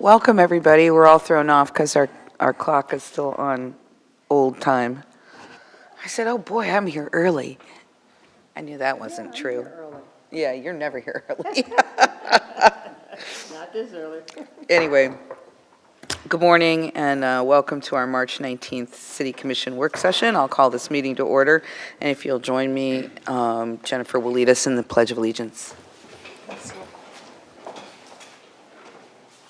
Welcome, everybody. We're all thrown off because our clock is still on old time. I said, oh boy, I'm here early. I knew that wasn't true. Yeah, you're never here early. Not this early. Anyway, good morning and welcome to our March 19th City Commission work session. I'll call this meeting to order. And if you'll join me, Jennifer will lead us in the Pledge of Allegiance.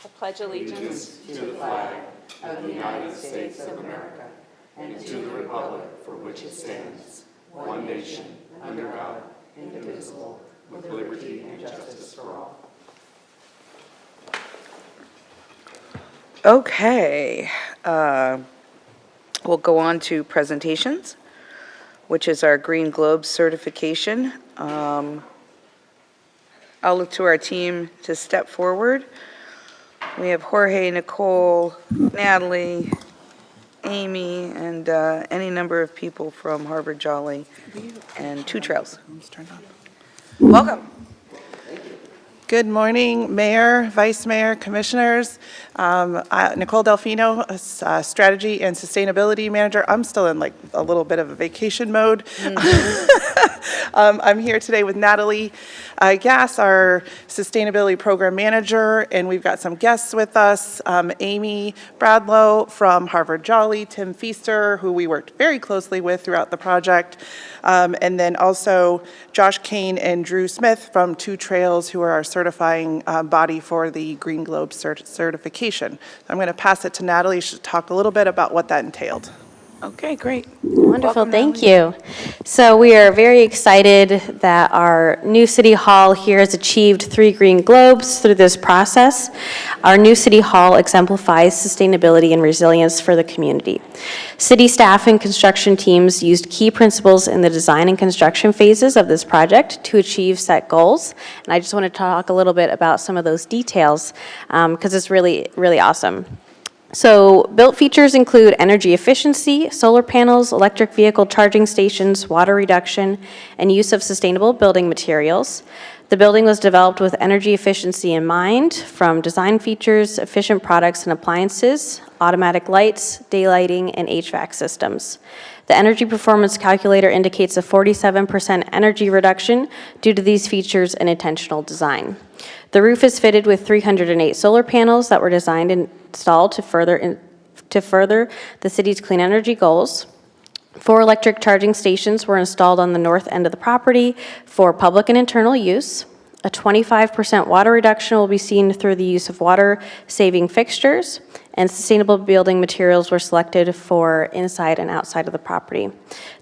I pledge allegiance to the flag of the United States of America and to the republic for which it stands, one nation, under God, indivisible, with liberty and justice for all. Okay, we'll go on to presentations, which is our Green Globe certification. I'll look to our team to step forward. We have Jorge, Nicole, Natalie, Amy, and any number of people from Harvard Jolly and Two Trails. Welcome. Good morning, Mayor, Vice Mayor, Commissioners. Nicole Delfino, Strategy and Sustainability Manager. I'm still in like a little bit of a vacation mode. I'm here today with Natalie Gass, our Sustainability Program Manager, and we've got some guests with us. Amy Bradlow from Harvard Jolly, Tim Feaster, who we worked very closely with throughout the project, and then also Josh Kane and Drew Smith from Two Trails, who are our certifying body for the Green Globe certification. I'm going to pass it to Natalie. She should talk a little bit about what that entailed. Okay, great. Wonderful, Welcome, thank Natalie. you. So we are very excited that our new City Hall here has achieved 3 Green Globes through this process. Our new City Hall exemplifies sustainability and resilience for the community. City staff and construction teams used key principles in the design and construction phases of this project to achieve set goals. And I just want to talk a little bit about some of those details because it's really, really awesome. So built features include energy efficiency, solar panels, electric vehicle charging stations, water reduction, and use of sustainable building materials. The building was developed with energy efficiency in mind, from design features, efficient products and appliances, automatic lights, daylighting, and HVAC systems. The energy performance calculator indicates a 47% energy reduction due to these features and intentional design. The roof is fitted with 308 solar panels that were designed and installed to further the city's clean energy goals. 4 electric charging stations were installed on the north end of the property for public and internal use. A 25% water reduction will be seen through the use of water-saving fixtures, and sustainable building materials were selected for inside and outside of the property.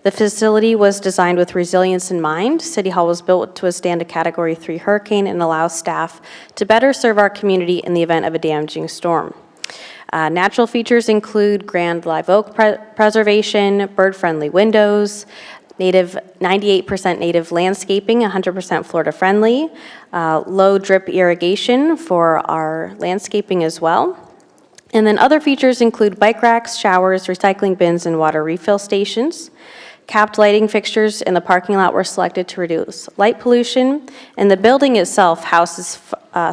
The facility was designed with resilience in mind. City Hall was built to withstand a Category 3 hurricane and allow staff to better serve our community in the event of a damaging storm. Natural features include grand live oak preservation, bird-friendly windows, 98% native landscaping, 100% Florida-friendly, low drip irrigation for our landscaping as well. And then other features include bike racks, showers, recycling bins, and water refill stations. Capped lighting fixtures in the parking lot were selected to reduce light pollution, and the building itself houses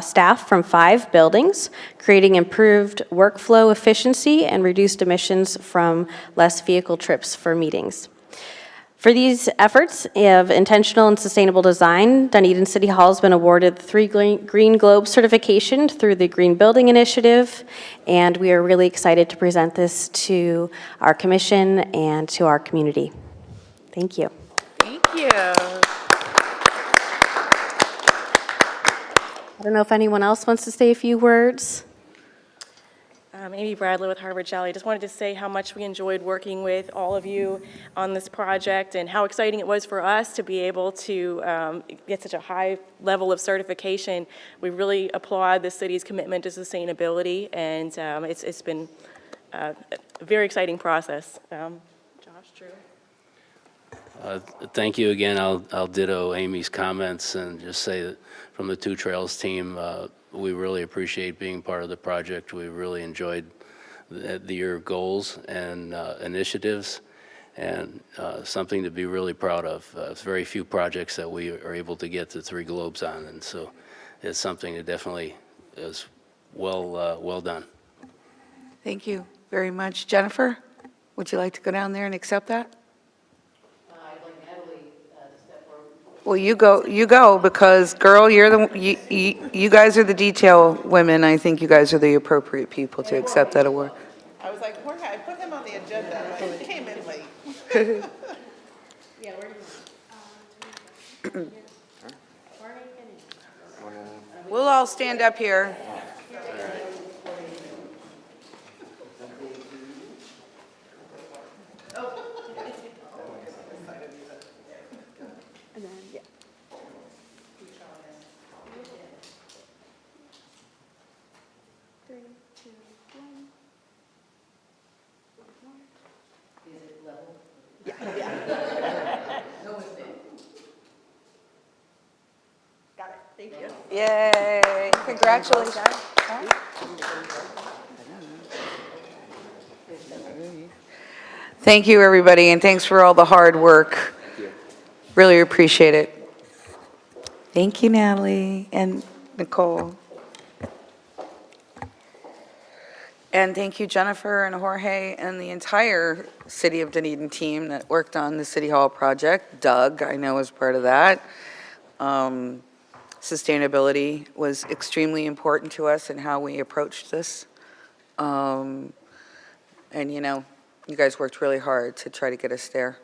staff from 5 buildings, creating improved workflow efficiency and reduced emissions from less vehicle trips for meetings. For these efforts of intentional and sustainable design, Dunedin City Hall has been awarded the 3 Green Globe certification through the Green Building Initiative, and we are really excited to present this to our commission and to our community. Thank you. Thank you. I don't know if anyone else wants to say a few words. Amy Bradley with Harvard Jolly. Just wanted to say how much we enjoyed working with all of you on this project and how exciting it was for us to be able to get such a high level of certification. We really applaud the city's commitment to sustainability, and it's been a very exciting process. Josh, Drew? Thank you again. I'll ditto Amy's comments and just say that from the Two Trails team, we really appreciate being part of the project. We really enjoyed your goals and initiatives, and something to be really proud of. It's very few projects that we are able to get the 3 globes on, and so it's something that definitely is well done. Thank you very much. Jennifer, would you like to go down there and accept that? I'd like Natalie to step forward. Well, you go, because, girl, you guys are the detail women. I think you guys are the appropriate people to accept that award. I was like, Jorge, I put him on the agenda, but he came in late. We'll all stand up here. Got it, thank you. Yay, congratulations. Thank you, everybody, and thanks for all the hard work. Really appreciate it. Thank you, Natalie and Nicole. And thank you, Jennifer and Jorge and the entire City of Dunedin team that worked on the City Hall project. Doug, I know, was part of that. Sustainability was extremely important to us in how we approached this. And, you know, you guys worked really hard to try to get us there.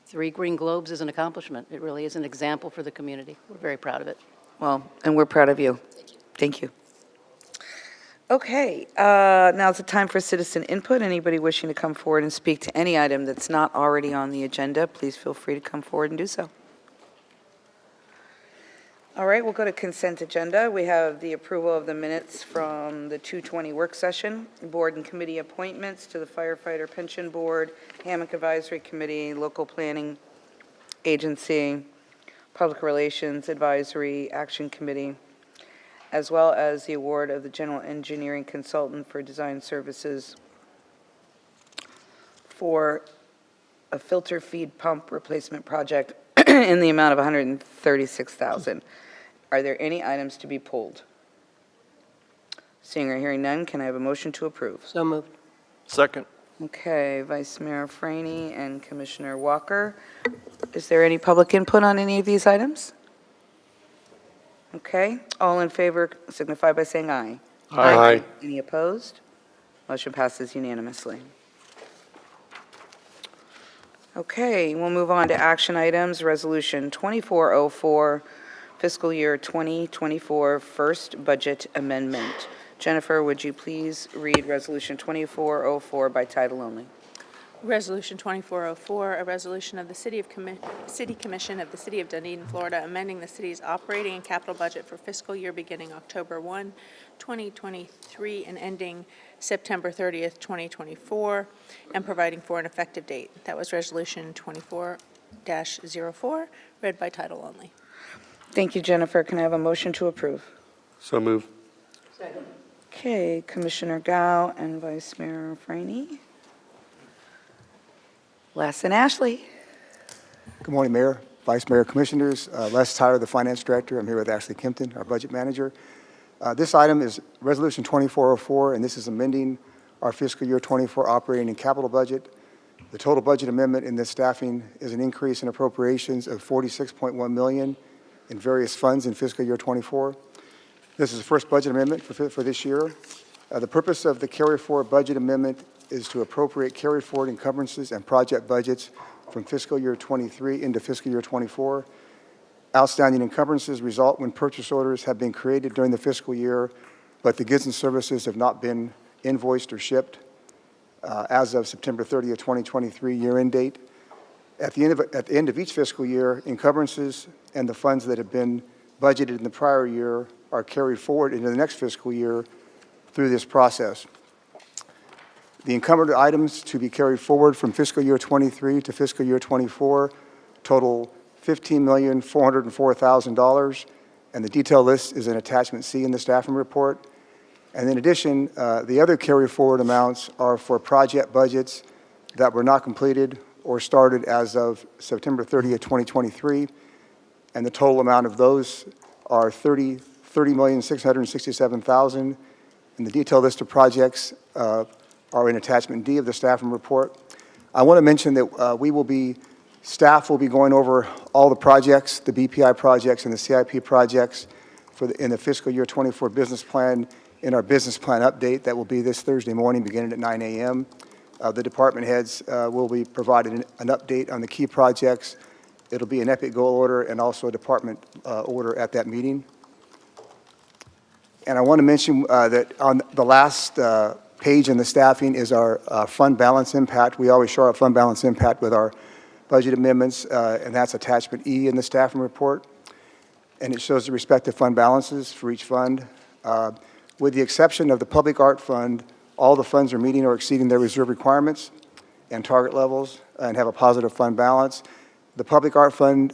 3 Green Globes is an accomplishment. It really is an example for the community. We're very proud of it. Well, and we're proud of you. Thank you. Okay, now's the time for citizen input. Anybody wishing to come forward and speak to any item that's not already on the agenda, please feel free to come forward and do so. All right, we'll go to consent agenda. We have the approval of the minutes from the 2:20 work session, board and committee appointments to the Firefighter Pension Board, Hammock Advisory Committee, Local Planning Agency, Public Relations Advisory Action Committee, as well as the award of the general engineering consultant for design services for a filter feed pump replacement project in the amount of $136,000. Are there any items to be pulled? Seeing or hearing none, can I have a motion to approve? So moved. Second. Okay, Vice Mayor Franey and Commissioner Walker. Is there any public input on any of these items? Okay, all in favor signify by saying aye. Aye. Any opposed? Motion passes unanimously. Okay, we'll move on to action items. Resolution 2404, fiscal year 2024, first budget amendment. Jennifer, would you please read Resolution 2404 by title only? Resolution 2404, a resolution of the City Commission of the City of Dunedin, Florida, amending the city's operating and capital budget for fiscal year beginning October 1, 2023, and ending September 30th, 2024, and providing for an effective date. That was Resolution 24-04, read by title only. Thank you, Jennifer. Can I have a motion to approve? So move. Okay, Commissioner Gao and Vice Mayor Franey. Les and Ashley. Good morning, Mayor, Vice Mayor, Commissioners. Les Tyler, the Finance Director. I'm here with Ashley Kempton, our Budget Manager. This item is Resolution 2404, and this is amending our fiscal year 24 operating and capital budget. The total budget amendment in this staffing is an increase in appropriations of $46.1 million in various funds in fiscal year 24. This is the first budget amendment for this year. The purpose of the carry-forward budget amendment is to appropriate carry-forward encumbrances and project budgets from fiscal year 23 into fiscal year 24. Outstanding encumbrances result when purchase orders have been created during the fiscal year, but the goods and services have not been invoiced or shipped as of September 30th, 2023 year-end date. At the end of each fiscal year, encumbrances and the funds that have been budgeted in the prior year are carried forward into the next fiscal year through this process. The encumbered items to be carried forward from fiscal year 23 to fiscal year 24 total $15,404,000, and the detailed list is in attachment C in the staffing report. And in addition, the other carry forward amounts are for project budgets that were not completed or started as of September 30th, 2023, and the total amount of those are $30,667,000. And the detailed list of projects are in Attachment D of the staff report. I want to mention that staff will be going over all the projects, the BPI projects and the CIP projects in the fiscal year 24 business plan, in our business plan update that will be this Thursday morning beginning at 9 a.m. The department heads will be provided an update on the key projects. It'll be an epic goal order and also a department order at that meeting. And I want to mention that on the last page in the staffing is our fund balance impact. We always show our fund balance impact with our budget amendments, and that's Attachment E in the staffing report. And it shows the respective fund balances for each fund. With the exception of the Public Art Fund, all the funds are meeting or exceeding their reserve requirements and target levels and have a positive fund balance. The Public Art Fund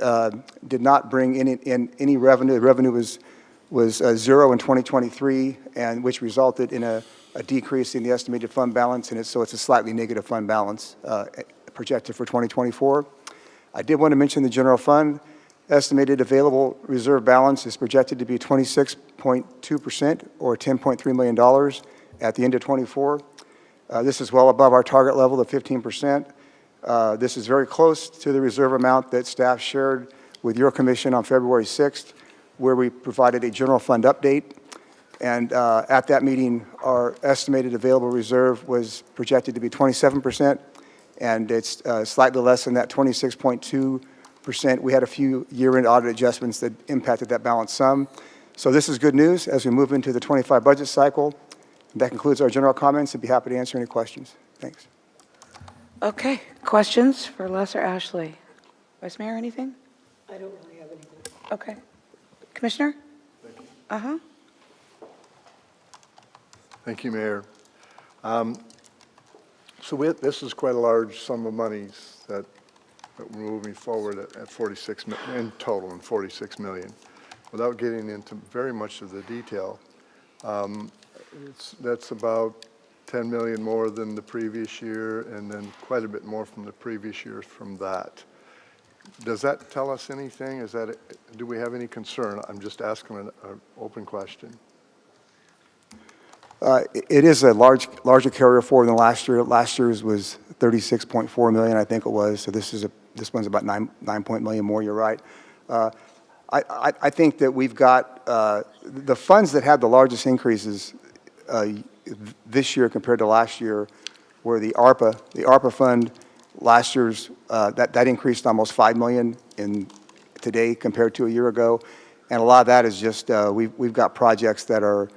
did not bring in any revenue. The revenue was zero in 2023, and which resulted in a decrease in the estimated fund balance, and so it's a slightly negative fund balance projected for 2024. I did want to mention the general fund. Estimated available reserve balance is projected to be 26.2% or $10.3 million at the end of 24. This is well above our target level of 15%. This is very close to the reserve amount that staff shared with your commission on February 6th, where we provided a general fund update. And at that meeting, our estimated available reserve was projected to be 27%, and it's slightly less than that 26.2%. We had a few year-end audit adjustments that impacted that balance some. So this is good news as we move into the 25 budget cycle. That concludes our general comments. I'd be happy to answer any questions. Thanks. Okay, questions for Les or Ashley? Vice Mayor, anything? I don't really have anything. Okay. Commissioner? Thank you. Uh-huh. Thank you, Mayor. This is quite a large sum of monies that we're moving forward at 46 in total, and 46 million. Without getting into very much of the detail, that's about 10 million more than the previous year, and then quite a bit more from the previous years from that. Does that tell us anything? Do we have any concern? I'm just asking an open question. It is a larger carrier forward than last year. Last year's was 36.4 million, I think it was. So this one's about 9 million more. You're right. I think that we've got the funds that had the largest increases this year compared to last year were the ARPA fund. Last year's that increased almost 5 million today compared to a year ago, and a lot of that is just we've got projects that are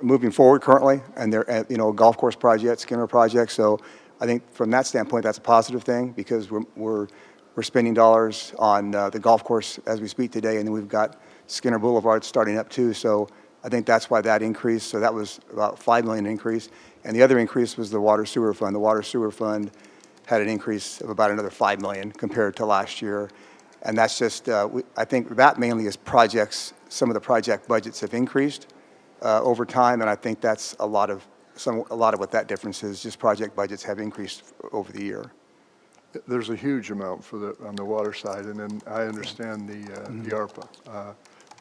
moving forward currently, and they're golf course projects, Skinner projects. So I think from that standpoint, that's a positive thing because we're spending dollars on the golf course as we speak today, and then we've got Skinner Boulevard starting up too. So I think that's why that increased. So that was about 5 million increase, and the other increase was the water sewer fund. The water sewer fund had an increase of about another 5 million compared to last year, and that's just I think that mainly is projects. Some of the project budgets have increased over time, and I think that's a lot of what that difference is. Just project budgets have increased over the year. There's a huge amount on the water side, and then I understand the ARPA,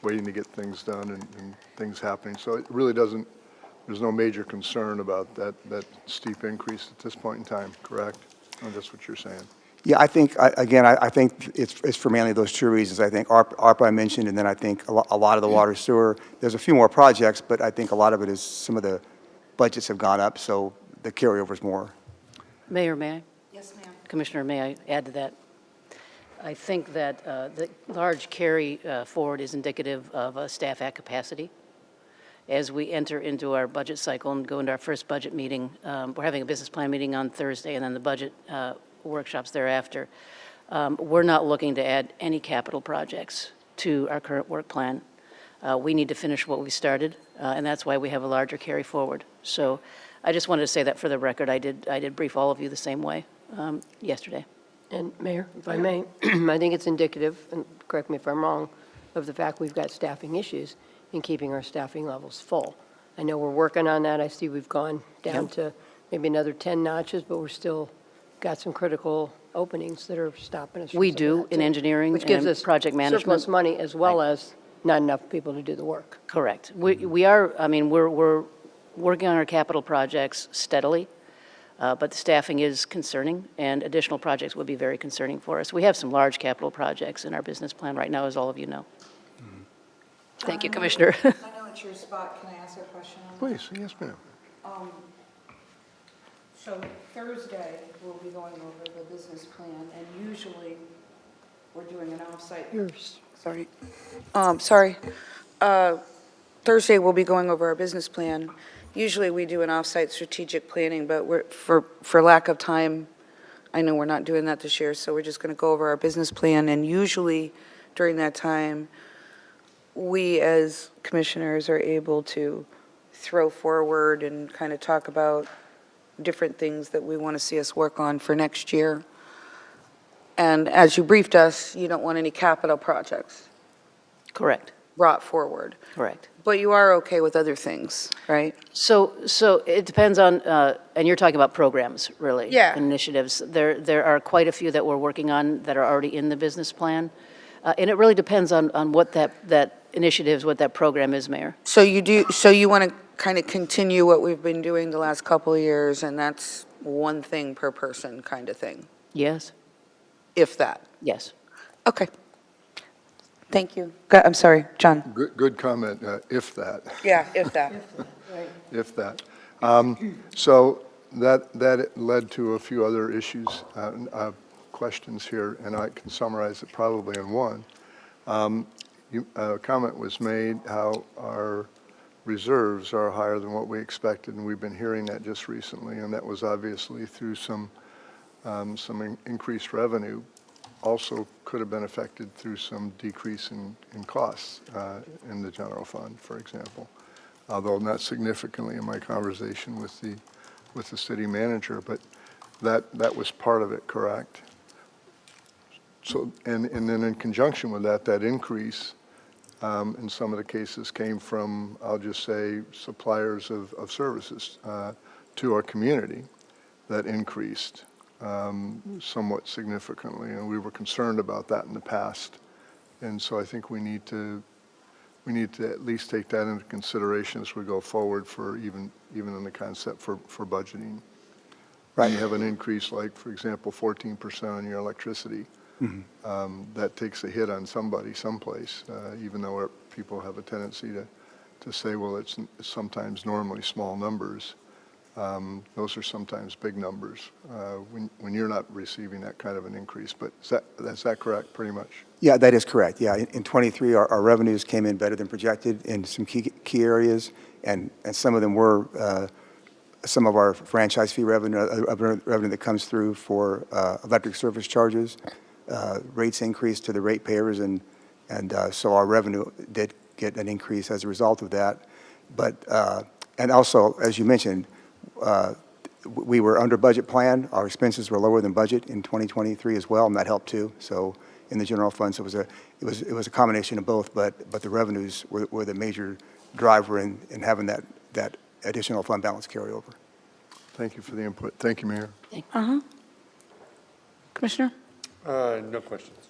waiting to get things done and things happening. So it really doesn't. There's no major concern about that steep increase at this point in time. Correct? Oh, that's what you're saying. Yeah, I think, I think it's for mainly those two reasons. I think ARPA I mentioned, and then I think a lot of the water sewer. There's a few more projects, but I think a lot of it is some of the budgets have gone up, so the carryover's more. Mayor, may I? Yes, ma'am. Commissioner, may I add to that? I think that the large carry forward is indicative of a staff at capacity. As we enter into our budget cycle and go into our first budget meeting, we're having a business plan meeting on Thursday, and then the budget workshops thereafter. We're not looking to add any capital projects to our current work plan. We need to finish what we started, and that's why we have a larger carry forward. So I just wanted to say that for the record. I did brief all of you the same way yesterday. And Mayor, if I may, I think it's indicative, and correct me if I'm wrong, of the fact we've got staffing issues in keeping our staffing levels full. I know we're working on that. I see we've gone down to maybe another 10 notches, but we're still got some critical openings that are stopping us. We do in engineering which gives and us project management. surplus money as well as not enough people to do the work. Correct. We are, I mean, we're working on our capital projects steadily, but the staffing is concerning, and additional projects would be very concerning for us. We have some large capital projects in our business plan right now, as all of you know. Thank you, Commissioner. I know it's your spot. Can I ask a question on that? Please, yes, ma'am. So Thursday, we'll be going over the business plan, and usually we're doing an offsite. Sorry. Thursday, we'll be going over our business plan. Usually, we do an offsite strategic planning, but for lack of time, I know we're not doing that this year, so we're just going to go over our business plan, and usually during that time, we as commissioners are able to throw forward and kind of talk about different things that we want to see us work on for next year. And as you briefed us, you don't want any capital projects Correct, brought forward, correct. but you are okay with other things, right? So it depends on, and you're talking about programs, really? Yeah. Initiatives. There are quite a few that we're working on that are already in the business plan. And it really depends on what that initiatives, what that program is, Mayor. So you want to kind of continue what we've been doing the last couple of years, and that's one thing per person kind of thing, Yes? if that? Yes. Okay. Thank you. I'm sorry, John. Good comment, if that. Yeah, if that. If that. So that led to a few other issues, questions here, and I can summarize it probably in one. A comment was made how our reserves are higher than what we expected, and we've been hearing that just recently, and that was obviously through some increased revenue. Also could have been affected through some decrease in costs in the general fund, for example, although not significantly in my conversation with the city manager, but that was part of it, correct? So, and then in conjunction with that increase in some of the cases came from, I'll just say, suppliers of services to our community that increased somewhat significantly, and we were concerned about that in the past. And so I think we need to at least take that into consideration as we go forward for even in the concept for budgeting. Right. You have an increase like, for example, 14% on your electricity. That takes a hit on somebody someplace, even though people have a tendency to say, well, it's sometimes normally small numbers. Those are sometimes big numbers when you're not receiving that kind of an increase. But is that correct, pretty much? Yeah, that is correct. Yeah, in ’23, our revenues came in better than projected in some key areas, and some of them were some of our franchise fee revenue that comes through for electric service charges. Rates increased to the ratepayers, and so our revenue did get an increase as a result of that. But and also, as you mentioned, we were under budget plan. Our expenses were lower than budget in 2023 as well, and that helped too. So in the general fund, so it was a combination of both. But the revenues were the major driver in having that additional fund balance carryover. Thank you for the input. Thank you, Mayor. Commissioner? No questions.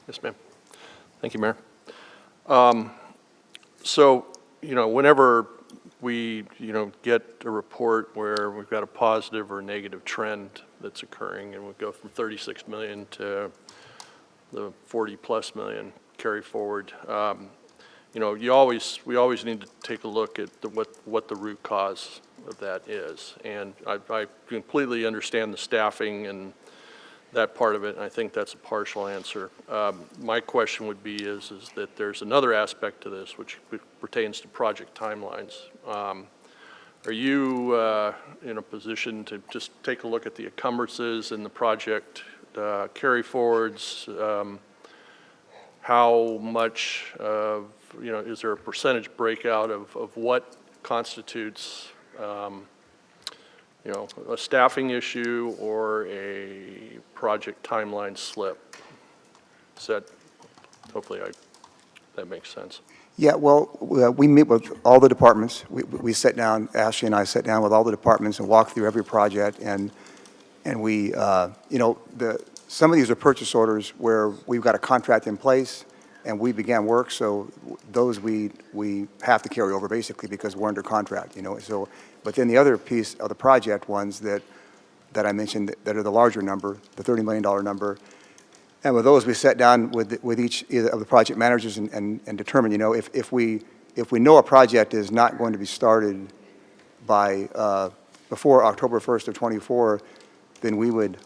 Yes, ma'am. Thank you, Mayor. So, whenever we, get a report where we've got a positive or negative trend that's occurring, and we go from 36 million to the 40+ million carry forward, we always need to take a look at what the root cause of that is. And I completely understand the staffing and that part of it, and I think that's a partial answer. My question would be is that there's another aspect to this which pertains to project timelines. Are you in a position to just take a look at the encumbrances in the project carry forwards? How much of, is there a percentage breakout of what constitutes a staffing issue or a project timeline slip? Is that, hopefully that makes sense. Yeah, well, we meet with all the departments. We sit down, Ashley and I sit down with all the departments and walk through every project, and we, some of these are purchase orders where we've got a contract in place, and we began work, so those we have to carry over basically because we're under contract, you know. So, but then the other piece of the project ones that I mentioned that are the larger number, the $30 million number, and with those we sat down with each of the project managers and determined, you know, if we know a project is not going to be started by before October 1st of '24, then we would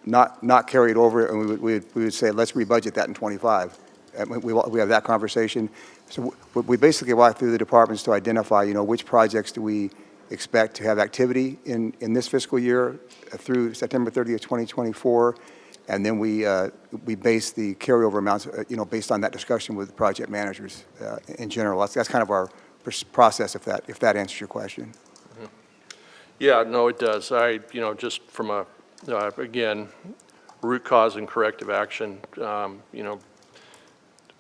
not carry it over, and we would say, let's rebudget that in '25. And we have that conversation. So we basically walk through the departments to identify, you know, which projects do we expect to have activity in this fiscal year through September 30th, 2024, and then we base the carryover amounts, you know, based on that discussion with the project managers in general. That's kind of our process, if that answers your question. Yeah, no, it does. You know, just from a, again, root cause and corrective action, you know,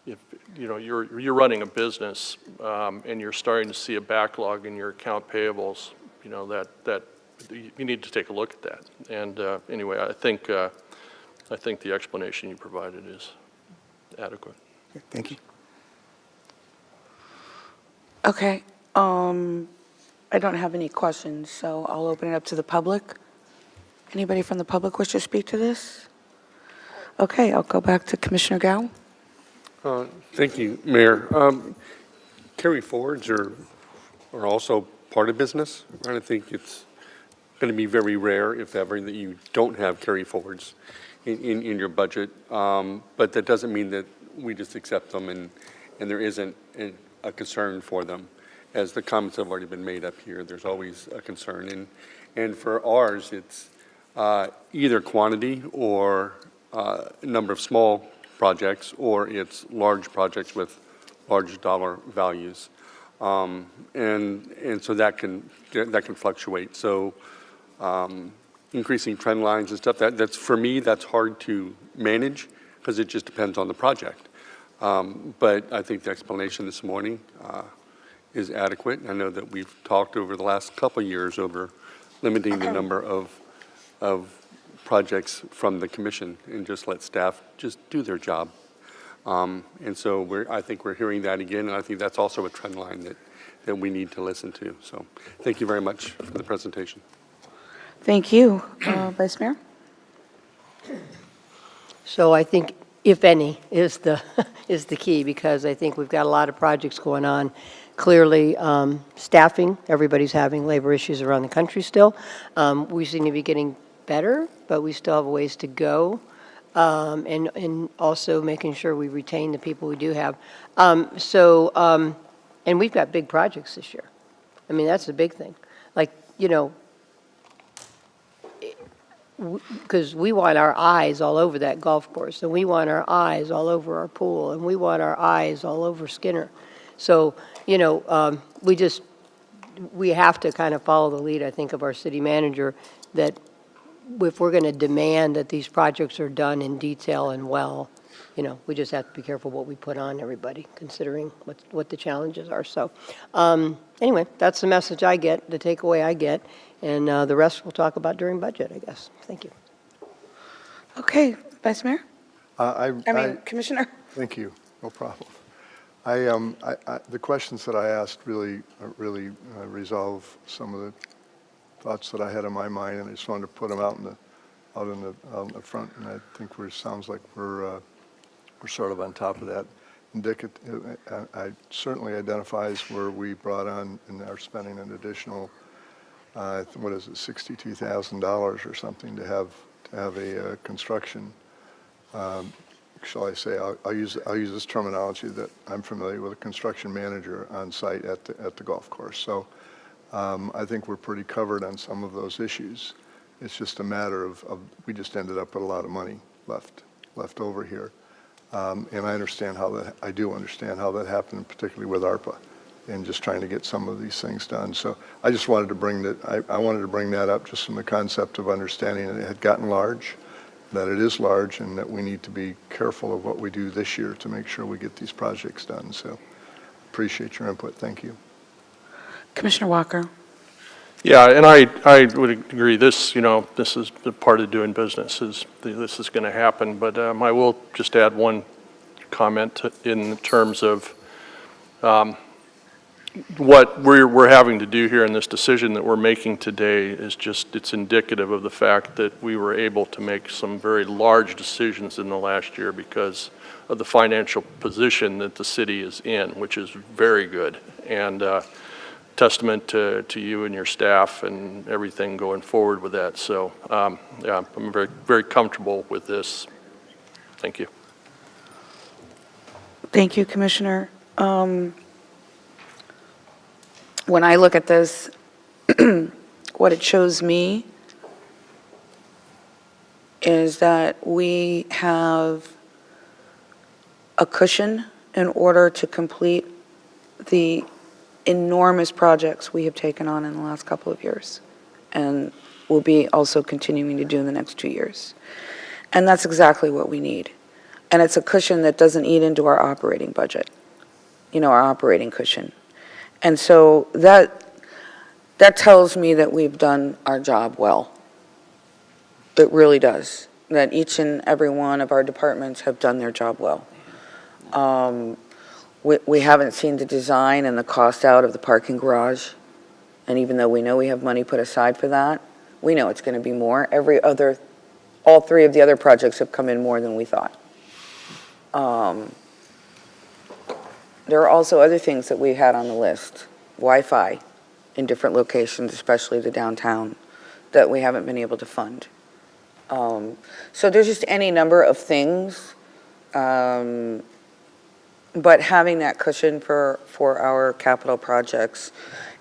if, you know, you're running a business, and you're starting to see a backlog in your account payables, you know, that you need to take a look at that. And anyway, I think the explanation you provided is adequate. Okay, thank you. Okay, I don't have any questions, so I'll open it up to the public. Anybody from the public wish to speak to this? Okay, I'll go back to Commissioner Gao. Thank you, Mayor. Carry forwards are also part of business. I think it's going to be very rare, if ever, that you don't have carry forwards in your budget. But that doesn't mean that we just accept them and there isn't a concern for them. As the comments have already been made up here, there's always a concern. And for ours, it's either quantity or number of small projects, or it's large projects with large dollar values. And so that can fluctuate. So increasing trend lines and stuff, that's for me, that's hard to manage because it just depends on the project. But I think the explanation this morning is adequate. I know that we've talked over the last couple of years over limiting the number of projects from the commission and just let staff just do their job. And so I think we're hearing that again, and I think that's also a trend line that we need to listen to. So thank you very much for the presentation. Thank you. Vice Mayor? So I think, if any, is the key, because I think we've got a lot of projects going on. Clearly, staffing, everybody's having labor issues around the country still. We seem to be getting better, but we still have a ways to go. And also making sure we retain the people we do have. And we've got big projects this year. I mean, that's the big thing. Like, you know, because we want our eyes all over that golf course, and we want our eyes all over our pool, and we want our eyes all over Skinner. So, you know, we have to kind of follow the lead, I think, of our city manager, that if we're going to demand that these projects are done in detail and well, you know, we just have to be careful what we put on everybody, considering what the challenges are. So anyway, that's the message I get, the takeaway I get, and the rest we'll talk about during budget, I guess. Thank you. Okay, Vice Mayor? I mean, Commissioner? Thank you. No problem. The questions that I asked really resolve some of the thoughts that I had in my mind, and I just wanted to put them out in the front. And I think sounds like we're sort of on top of that. I certainly identifies where we brought on and are spending an additional, what is it, $62,000 or something to have a construction. Shall I say? I'll use this terminology that I'm familiar with, a construction manager on site at the golf course. So I think we're pretty covered on some of those issues. It's just a matter of we just ended up with a lot of money left over here, and I do understand how that happened, particularly with ARPA, and just trying to get some of these things done. So I just wanted to bring that. I wanted to bring that up just from the concept of understanding that it had gotten large, that it is large, and that we need to be careful of what we do this year to make sure we get these projects done. So appreciate your input. Thank you. Commissioner Walker? Yeah, and I would agree. This is the part of doing business, is this is going to happen. But I will just add one comment in terms of what we're having to do here in this decision that we're making today is just, it's indicative of the fact that we were able to make some very large decisions in the last year because of the financial position that the city is in, which is very good. And testament to you and your staff and everything going forward with that. So, yeah, I'm very, very comfortable with this. Thank you. Thank you, Commissioner. When I look at this, what it shows me is that we have a cushion in order to complete the enormous projects we have taken on in the last couple of years and will be also continuing to do in the next 2 years. And that's exactly what we need. And it's a cushion that doesn't eat into our operating budget, our operating cushion. And so that tells me that we've done our job well. It really does. That each and every one of our departments have done their job well. We haven't seen the design and the cost out of the parking garage. And even though we know we have money put aside for that, we know it's going to be more. All three of the other projects have come in more than we thought. There are also other things that we had on the list, Wi-Fi in different locations, especially the downtown, that we haven't been able to fund. So there's just any number of things, but having that cushion for our capital projects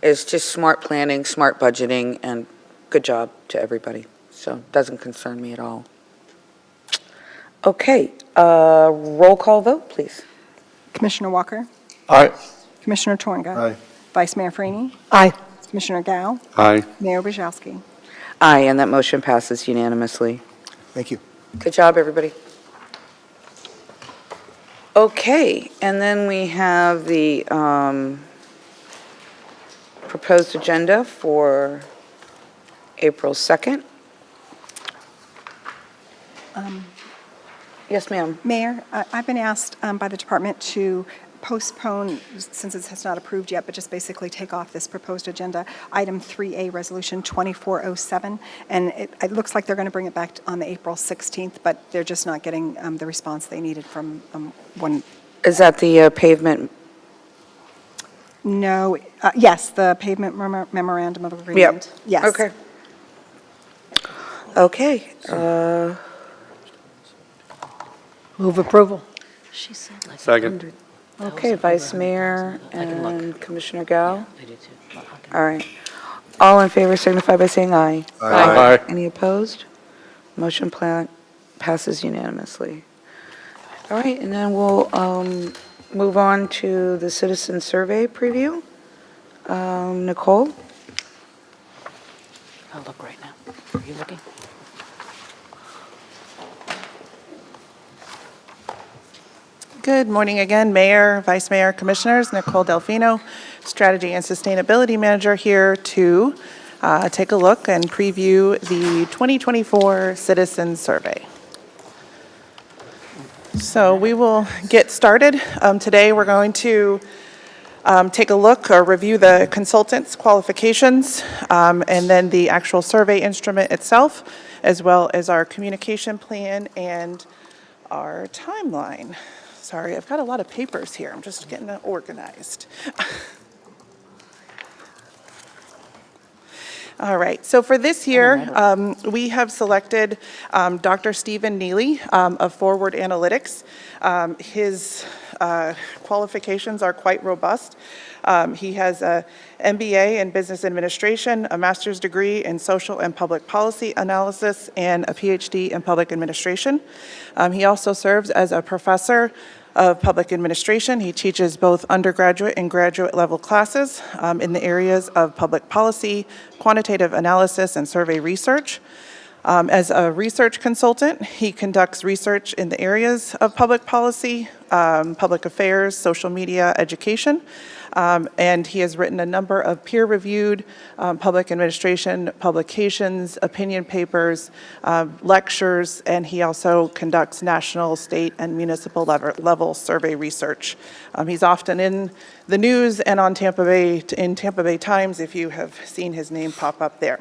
is just smart planning, smart budgeting, and good job to everybody. So it doesn't concern me at all. Okay, roll call vote, please. Commissioner Walker? Aye. Commissioner Tornga? Aye. Vice Mayor Freeney? Aye. Commissioner Gao? Aye. Mayor Brzezowski? Aye, and that motion passes unanimously. Thank you. Good job, everybody. Okay, and then we have the proposed agenda for April 2nd. Yes, ma'am. Mayor, I've been asked by the department to postpone, since it has not approved yet, but just basically take off this proposed agenda, item 3A, Resolution 2407, and it looks like they're going to bring it back on the April 16th, but they're just not getting the response they needed from one. Is that the pavement? No, yes, the pavement memorandum of agreement. Yep. Yes. Okay. Okay. Move approval. She said like Second. 100,000 Okay, Vice over Mayor 100,000. I can look. and Commissioner Gao. I do too. All right. All in favor signify by saying aye. Aye. Any opposed? Motion passes unanimously. All right, and then we'll move on to the citizen survey preview. Nicole? I'll look right now. Are you looking? Good morning again, Mayor, Vice Mayor, Commissioners. Nicole Delfino, Strategy and Sustainability Manager, here to take a look and preview the 2024 Citizen Survey. So we will get started. Today we're going to take a look or review the consultant's qualifications and then the actual survey instrument itself, as well as our communication plan and our timeline. Sorry, I've got a lot of papers here. I'm just getting organized. All right, so for this year, we have selected Dr. Stephen Neely of Forward Analytics. His qualifications are quite robust. He has an MBA in Business Administration, a master's degree in Social and Public Policy Analysis, and a PhD in Public Administration. He also serves as a professor of Public Administration. He teaches both undergraduate and graduate level classes in the areas of public policy, quantitative analysis, and survey research. As a research consultant, he conducts research in the areas of public policy, public affairs, social media, education. And he has written a number of peer-reviewed public administration publications, opinion papers, lectures, and he also conducts national, state, and municipal level survey research. He's often in the news and on Tampa Bay Times, if you have seen his name pop up there.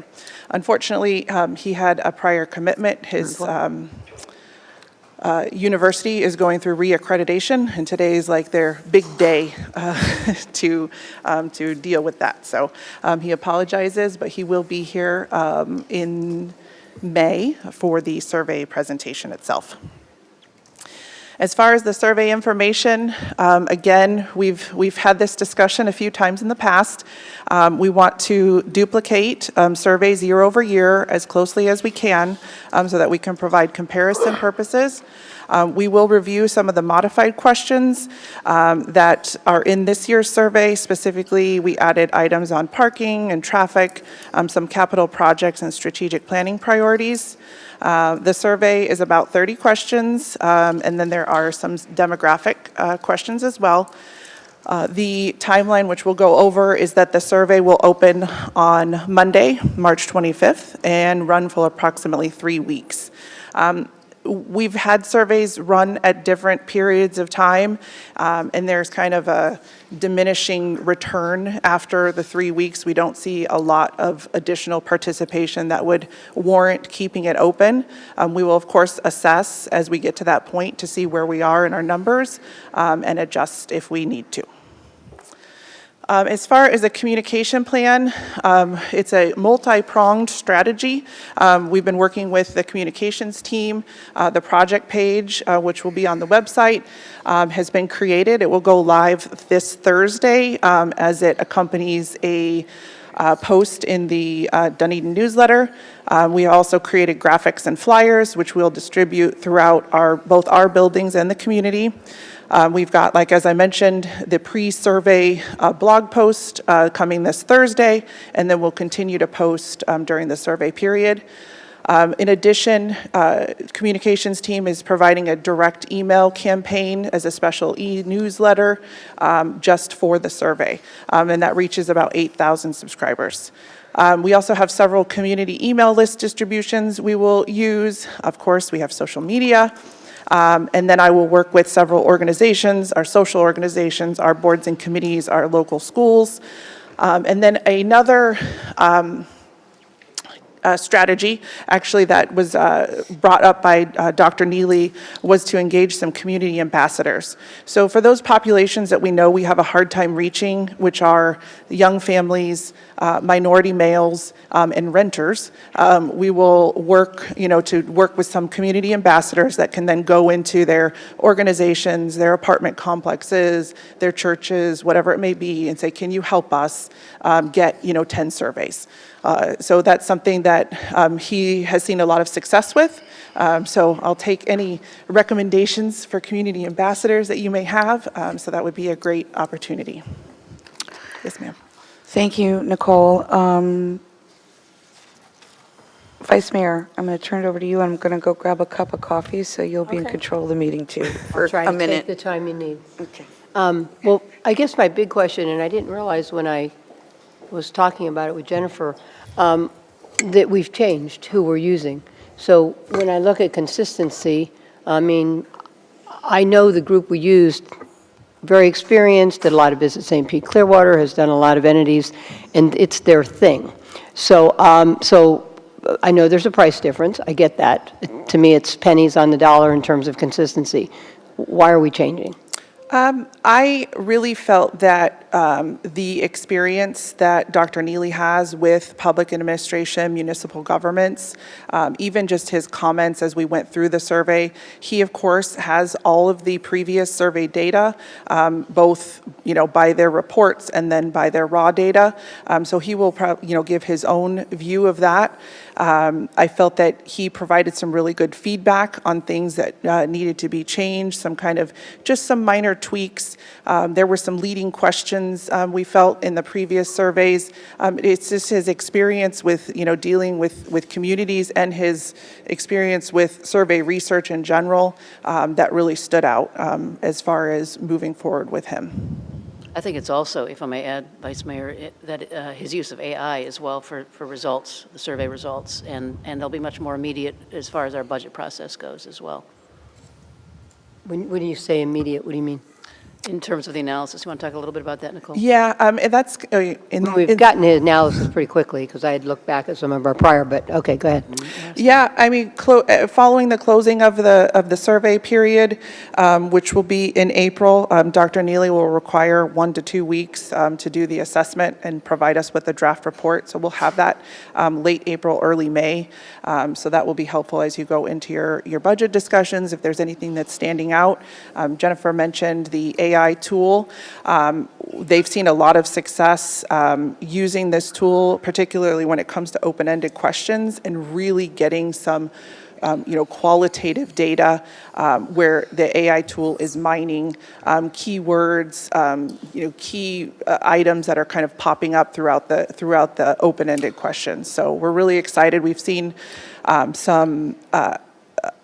Unfortunately, he had a prior commitment. His university is going through reaccreditation, and today is like their big day to deal with that. So he apologizes, but he will be here in May for the survey presentation itself. As far as the survey information, again, we've had this discussion a few times in the past. We want to duplicate surveys year over year as closely as we can so that we can provide comparison purposes. We will review some of the modified questions that are in this year's survey. Specifically, we added items on parking and traffic, some capital projects and strategic planning priorities. The survey is about 30 questions, and then there are some demographic questions as well. The timeline, which we'll go over, is that the survey will open on Monday, March 25th, and run for approximately 3 weeks. We've had surveys run at different periods of time, and there's kind of a diminishing return after the 3 weeks. We don't see a lot of additional participation that would warrant keeping it open. We will, of course, assess as we get to that point to see where we are in our numbers and adjust if we need to. As far as a communication plan, it's a multi-pronged strategy. We've been working with the communications team. The project page, which will be on the website, has been created. It will go live this Thursday as it accompanies a post in the Dunedin newsletter. We also created graphics and flyers, which we'll distribute throughout both our buildings and the community. We've got, like as I mentioned, the pre-survey blog post coming this Thursday, and then we'll continue to post during the survey period. In addition, communications team is providing a direct email campaign as a special e-newsletter just for the survey, and that reaches about 8,000 subscribers. We also have several community email list distributions we will use. Of course, we have social media. And then I will work with several organizations, our social organizations, our boards and committees, our local schools. And then another strategy, actually, that was brought up by Dr. Neely was to engage some community ambassadors. So for those populations that we know we have a hard time reaching, which are young families, minority males, and renters, we will work, to work with some community ambassadors that can then go into their organizations, their apartment complexes, their churches, whatever it may be, and say, can you help us get, 10 surveys? So that's something that he has seen a lot of success with. So I'll take any recommendations for community ambassadors that you may have. So that would be a great opportunity. Yes, ma'am. Thank you, Nicole. Vice Mayor, I'm going to turn it over to you. I'm going to go grab a cup of coffee, so you'll be in Okay. control of the meeting too for Try a to take minute. the time you need. Okay. Well, I guess my big question, and I didn't realize when I was talking about it with Jennifer, that we've changed who we're using. So when I look at consistency, I mean, I know the group we used, very experienced, did a lot of business. St. Pete Clearwater has done a lot of entities, and it's their thing. So, I know there's a price difference. I get that. To me, it's pennies on the dollar in terms of consistency. Why are we changing? I really felt that the experience that Dr. Neely has with public administration, municipal governments, even just his comments as we went through the survey, he of course has all of the previous survey data, both by their reports and then by their raw data. So he will give his own view of that. I felt that he provided some really good feedback on things that needed to be changed, some minor tweaks. There were some leading questions questions we felt in the previous surveys. It's just his experience with, dealing with communities and his experience with survey research in general that really stood out as far as moving forward with him. I think it's also, if I may add, Vice Mayor, that his use of AI as well for results, the survey results, and they'll be much more immediate as far as our budget process goes as well. When you say immediate, what do you mean? In terms of the analysis, you want to talk a little bit about that, Nicole? Yeah, and that's We've gotten his analysis pretty quickly, because I had looked back at some of our prior, but, okay, go ahead. Yeah, I mean, following the closing of the survey period, which will be in April, Dr. Neely will require 1 to 2 weeks to do the assessment and provide us with a draft report. So we'll have that late April, early May. So that will be helpful as you go into your budget discussions, if there's anything that's standing out. Jennifer mentioned the AI tool. They've seen a lot of success using this tool, particularly when it comes to open-ended questions, and really getting some qualitative data where the AI tool is mining keywords, key items that are kind of popping up throughout the open-ended questions. So we're really excited. We've seen some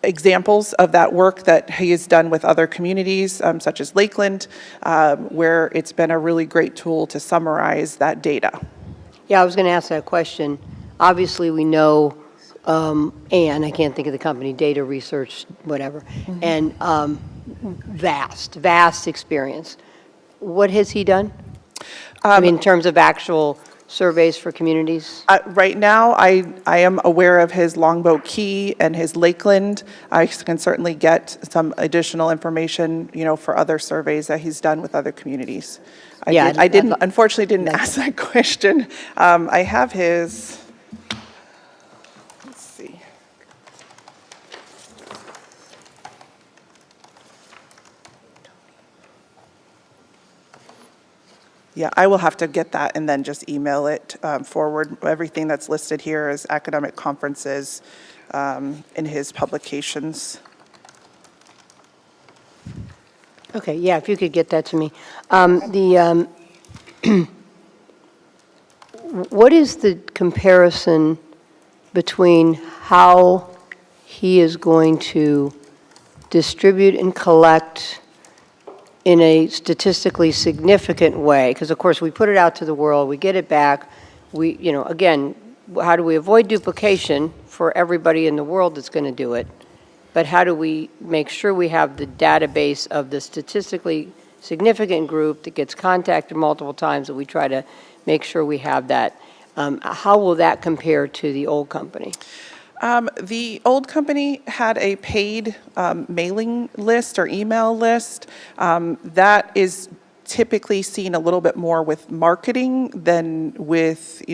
examples of that work that he has done with other communities, such as Lakeland, where it's been a really great tool to summarize that data. Yeah, I was going to ask that question. Obviously, we know Ann, I can't think of the company, Data Research, whatever, and vast experience. What has he done? I mean, in terms of actual surveys for communities? Right now, I am aware of his Longboat Key and his Lakeland. I can certainly get some additional information, for other surveys that he's done with other communities. I unfortunately didn't ask that question. I have his, let's see. Yeah, I will have to get that and then just email it forward. Everything that's listed here is academic conferences in his publications. Okay, yeah, if you could get that to me. What is the comparison between how he is going to distribute and collect in a statistically significant way? Because, of course, we put it out to the world, we get it back. Again, how do we avoid duplication for everybody in the world that's going to do it? But how do we make sure we have the database of the statistically significant group that gets contacted multiple times, that we try to make sure we have that? How will that compare to the old company? The old company had a paid mailing list or email list. That is typically seen a little bit more with marketing than with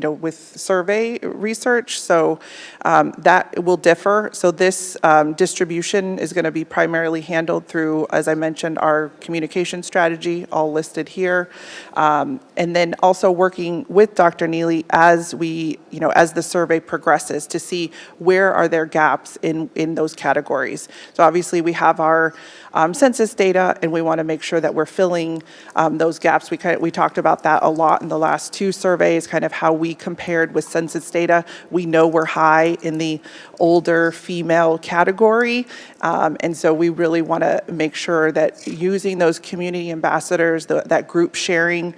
survey research. So that will differ. So this distribution is going to be primarily handled through, as I mentioned, our communication strategy, all listed here. And then also working with Dr. Neely as as the survey progresses to see where are there gaps in those categories. So obviously we have our census data, and we want to make sure that we're filling those gaps. We talked about that a lot in the last 2 surveys, kind of how we compared with census data. We know we're high in the older female category, and so we really want to make sure that using those community ambassadors, that group sharing,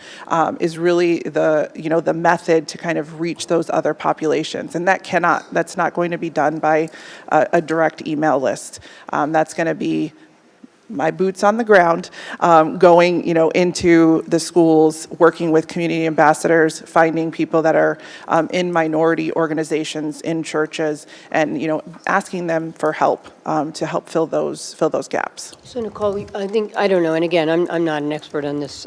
is really the method to kind of reach those other populations. And that's not going to be done by a direct email list. That's going to be my boots on the ground, going, into the schools, working with community ambassadors, finding people that are in minority organizations, in churches, and, asking them for help to help fill those gaps. So Nicole, I don't know, and again, I'm not an expert on this.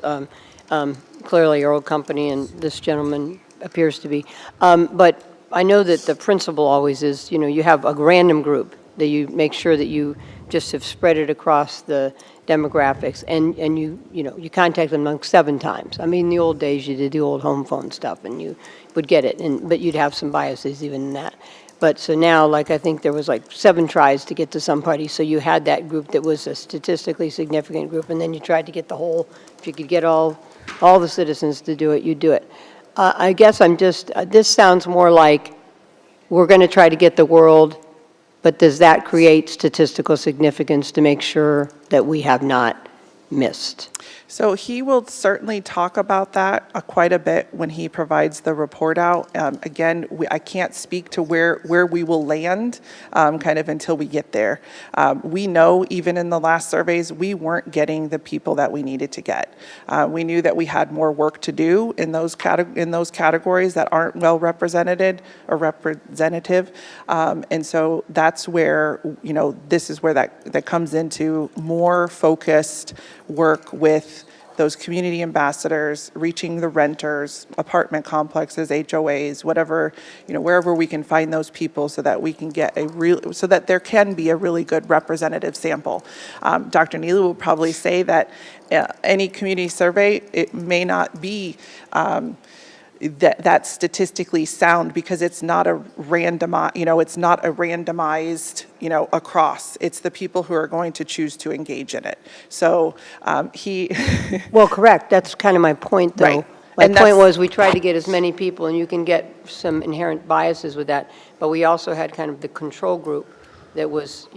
Clearly, your old company and this gentleman appears to be, but I know that the principle always is, you have a random group that you make sure that you just have spread it across the demographics, and you contact them like 7 times. I mean, in the old days, you did the old home phone stuff, and you would get it, but you'd have some biases even in that. But so now, I think there was 7 tries to get to somebody, so you had that group that was a statistically significant group, and then you tried to get the whole, if you could get all all the citizens to do it, you do it. I guess I'm just, this sounds more like we're going to try to get the world, but does that create statistical significance to make sure that we have not missed? So he will certainly talk about that quite a bit when he provides the report out. Again, I can't speak to where we will land kind of until we get there. We know even in the last surveys, we weren't getting the people that we needed to get. We knew that we had more work to do in those categories that aren't well represented or representative. And so that's where, this is where that comes into more focused work with those community ambassadors, reaching the renters, apartment complexes, HOAs, whatever, wherever we can find those people so that we can get so that there can be a really good representative sample. Dr. Neely will probably say that any community survey, it may not be that's statistically sound because it's not a randomized, across. It's the people who are going to choose to engage in it. So he. Well, correct. That's kind of my point, though. Right. My And point that's- was, we tried to get as many people, and you can get some inherent biases with that, but we also had kind of the control group that was,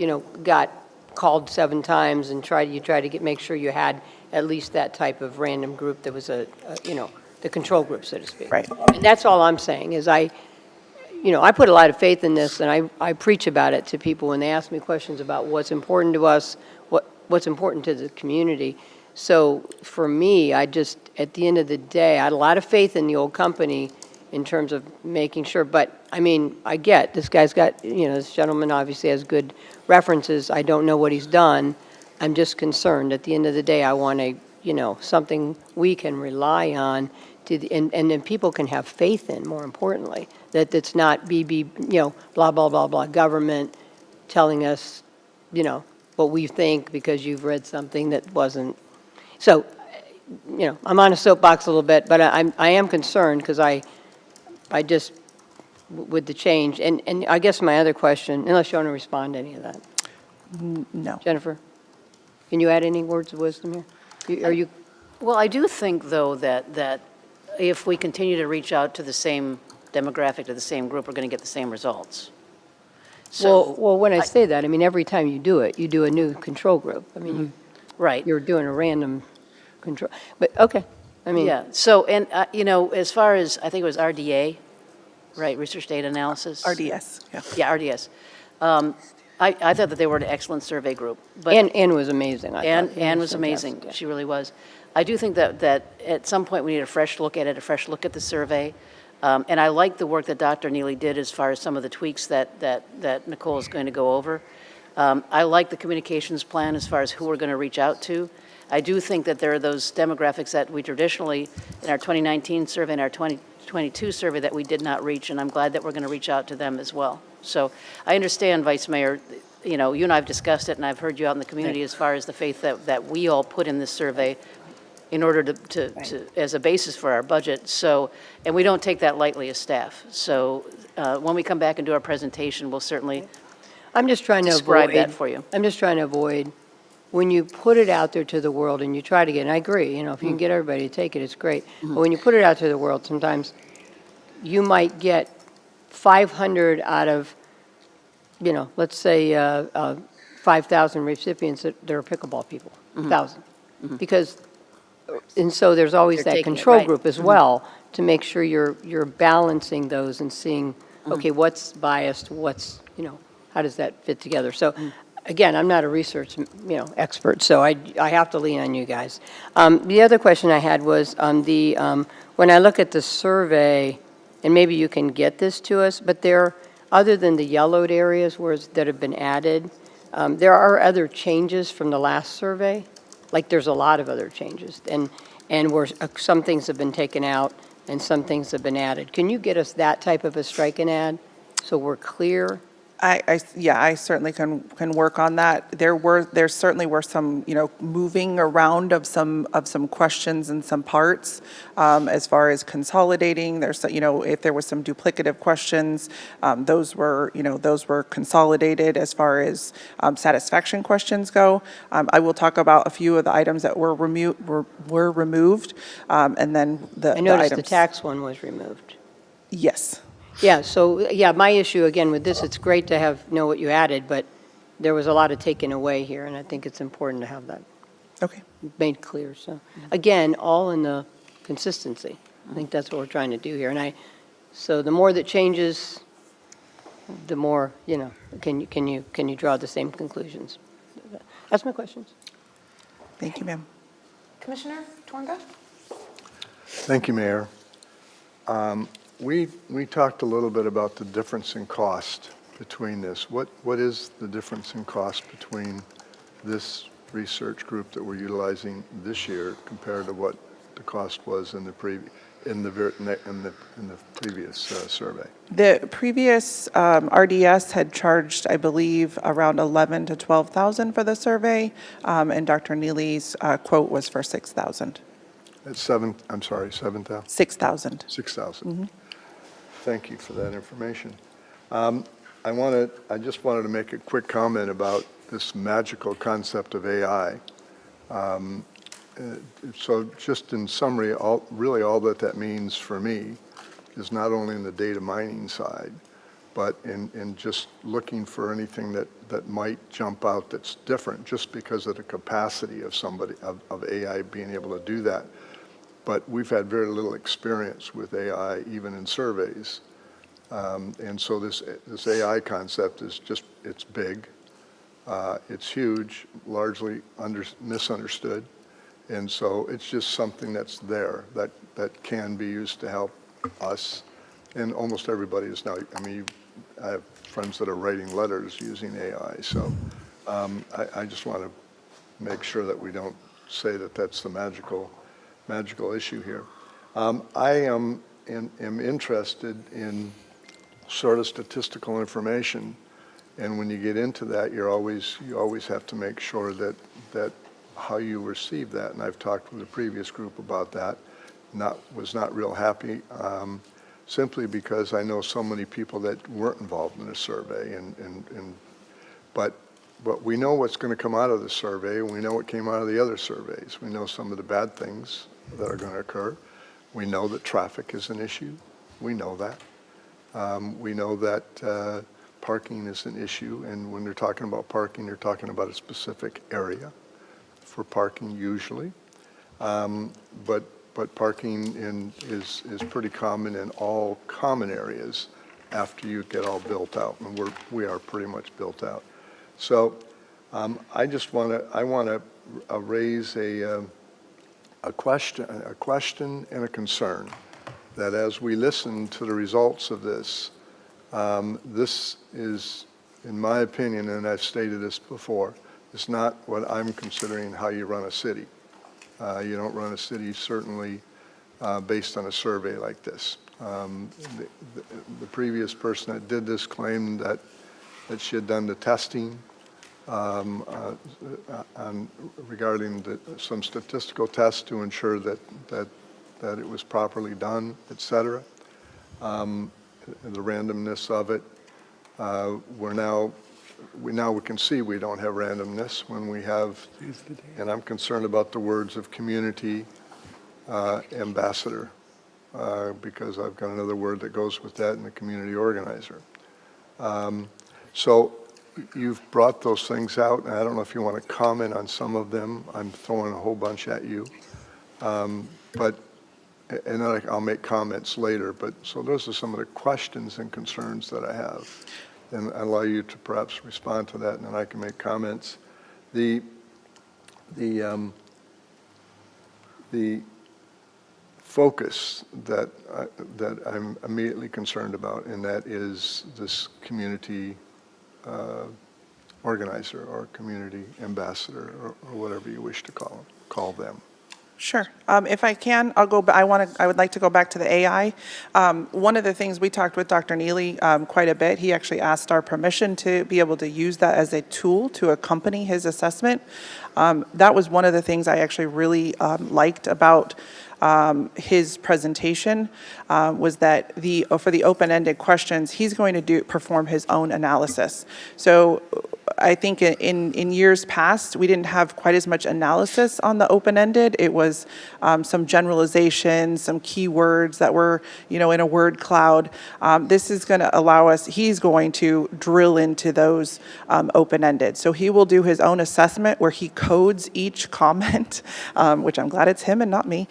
got called 7 times and you tried to make sure you had at least that type of random group that was the control group, so to speak. Right. And that's all I'm saying, is I put a lot of faith in this, and I preach about it to people when they ask me questions about what's important to us, what's important to the community. So for me, at the end of the day, I had a lot of faith in the old company in terms of making sure, but I get, this guy's got, this gentleman obviously has good references. I don't know what he's done. I'm just concerned. At the end of the day, I want something we can rely on and then people can have faith in, more importantly, that it's not blah, blah, blah, blah, government telling us, what we think because you've read something that wasn't. So, I'm on a soapbox a little bit, but I am concerned because I just, with the change, and I guess my other question, unless you want to respond to any of that. No. Jennifer, can you add any words of wisdom here? Are you? Well, I do think, though, that if we continue to reach out to the same demographic, to the same group, we're going to get the same results. So, Well, when I say that, every time you do it, you do a new control group. right. You're doing a random control, but, okay. Yeah, so, and, as far as, I think it was RDA, right, Research Data Analysis? RDS, yeah. Yeah, RDS. I thought that they were an excellent survey group. But Ann was amazing, I thought. Ann was amazing. Fantastic, yeah. She really was. I do think that at some point we need a fresh look at it, a fresh look at the survey. And I like the work that Dr. Neely did as far as some of the tweaks that Nicole is going to go over. I like the communications plan as far as who we're going to reach out to. I do think that there are those demographics that we traditionally, in our 2019 survey and our 2022 survey, that we did not reach, and I'm glad that we're going to reach out to them as well. So I understand, Vice Mayor, you and I have discussed it, and I've heard you out in the community as far as the faith that we all put in this survey in order to as a basis for our budget. So, and we don't take that lightly as staff. So when we come back and do our presentation, we'll certainly I'm just trying to describe avoid. that for you. I'm just trying to avoid, when you put it out there to the world and you try to get, and I agree, if you can get everybody to take it, it's great. But when you put it out to the world, sometimes you might get 500 out of, let's say 5,000 recipients that are pickleball people, 1,000. Because, and so there's always They're that taking it, control right. group as well to make sure you're balancing those and seeing, okay, what's biased, what's, how does that fit together? So, again, I'm not a research, expert, so I have to lean on you guys. The other question I had was on the, when I look at the survey, and maybe you can get this to us, but other than the yellowed areas that have been added, there are other changes from the last survey. Like, there's a lot of other changes, and where some things have been taken out and some things have been added. Can you get us that type of a strike and add, so we're clear? Yeah, I certainly can work on that. There certainly were some, moving around of some questions and some parts, as far as consolidating. There's, if there was some duplicative questions, those were consolidated as far as satisfaction questions go. I will talk about a few of the items that were removed, and then the I noticed the items. tax one was removed. Yes. Yeah, so, yeah, my issue, again, with this, it's great to know what you added, but there was a lot of taken away here, and I think it's important to have that Okay. made clear. So, again, all in the consistency. I think that's what we're trying to do here. So the more that changes, the more, can you draw the same conclusions? That's my questions. Thank you, ma'am. Commissioner Twonga? Thank you, Mayor. We talked a little bit about the difference in cost between this. What is the difference in cost between this research group that we're utilizing this year compared to what the cost was in the previous survey? The previous RDS had charged, I believe, around $11,000 to $12,000 for the survey, and Dr. Neely's quote was for $6,000. At 7,000? 6,000. 6,000. Thank you for that information. I just wanted to make a quick comment about this magical concept of AI. So just in summary, really all that means for me is not only in the data mining side, but in just looking for anything that might jump out that's different just because of the capacity of of AI being able to do that. But we've had very little experience with AI, even in surveys. And so this AI concept is it's big, it's huge, largely misunderstood. And so it's just something that's there that can be used to help us. And almost everybody is now, I have friends that are writing letters using AI. So I just want to make sure that we don't say that that's the magical issue here. I am interested in sort of statistical information, and when you get into that, you always have to make sure that how you receive that. And I've talked with the previous group about that. Was not real happy, simply because I know so many people that weren't involved in the survey, but we know what's going to come out of the survey, and we know what came out of the other surveys. We know some of the bad things that are going to occur. We know that traffic is an issue. We know that. We know that parking is an issue, and when they're talking about parking, they're talking about a specific area for parking usually. But parking is pretty common in all common areas after you get all built out, and we are pretty much built out. So I want to raise a question and a concern that as we listen to the results of this, this is, in my opinion, and I've stated this before, is not what I'm considering how you run a city. You don't run a city certainly based on a survey like this. The previous person that did this claimed that she had done the testing regarding some statistical tests to ensure that it was properly done, et cetera. The randomness of it. We can see we don't have randomness when we have, and I'm concerned about the words of community ambassador, because I've got another word that goes with that in the community organizer. So you've brought those things out, and I don't know if you want to comment on some of them. I'm throwing a whole bunch at you. And then I'll make comments later, so those are some of the questions and concerns that I have. And I allow you to perhaps respond to that, and then I can make comments. The focus that I'm immediately concerned about, and that is this community organizer or community ambassador or whatever you wish to call them. Sure. If I can, I'll go, I would like to go back to the AI. One of the things we talked with Dr. Neely quite a bit, he actually asked our permission to be able to use that as a tool to accompany his assessment. That was one of the things I actually really liked about his presentation, was that for the open-ended questions, he's going to perform his own analysis. So I think in years past, we didn't have quite as much analysis on the open-ended. It was some generalizations, some keywords that were, in a word cloud. This is going to allow us, he's going to drill into those open-ended. So he will do his own assessment where he codes each comment, which I'm glad it's him and not me,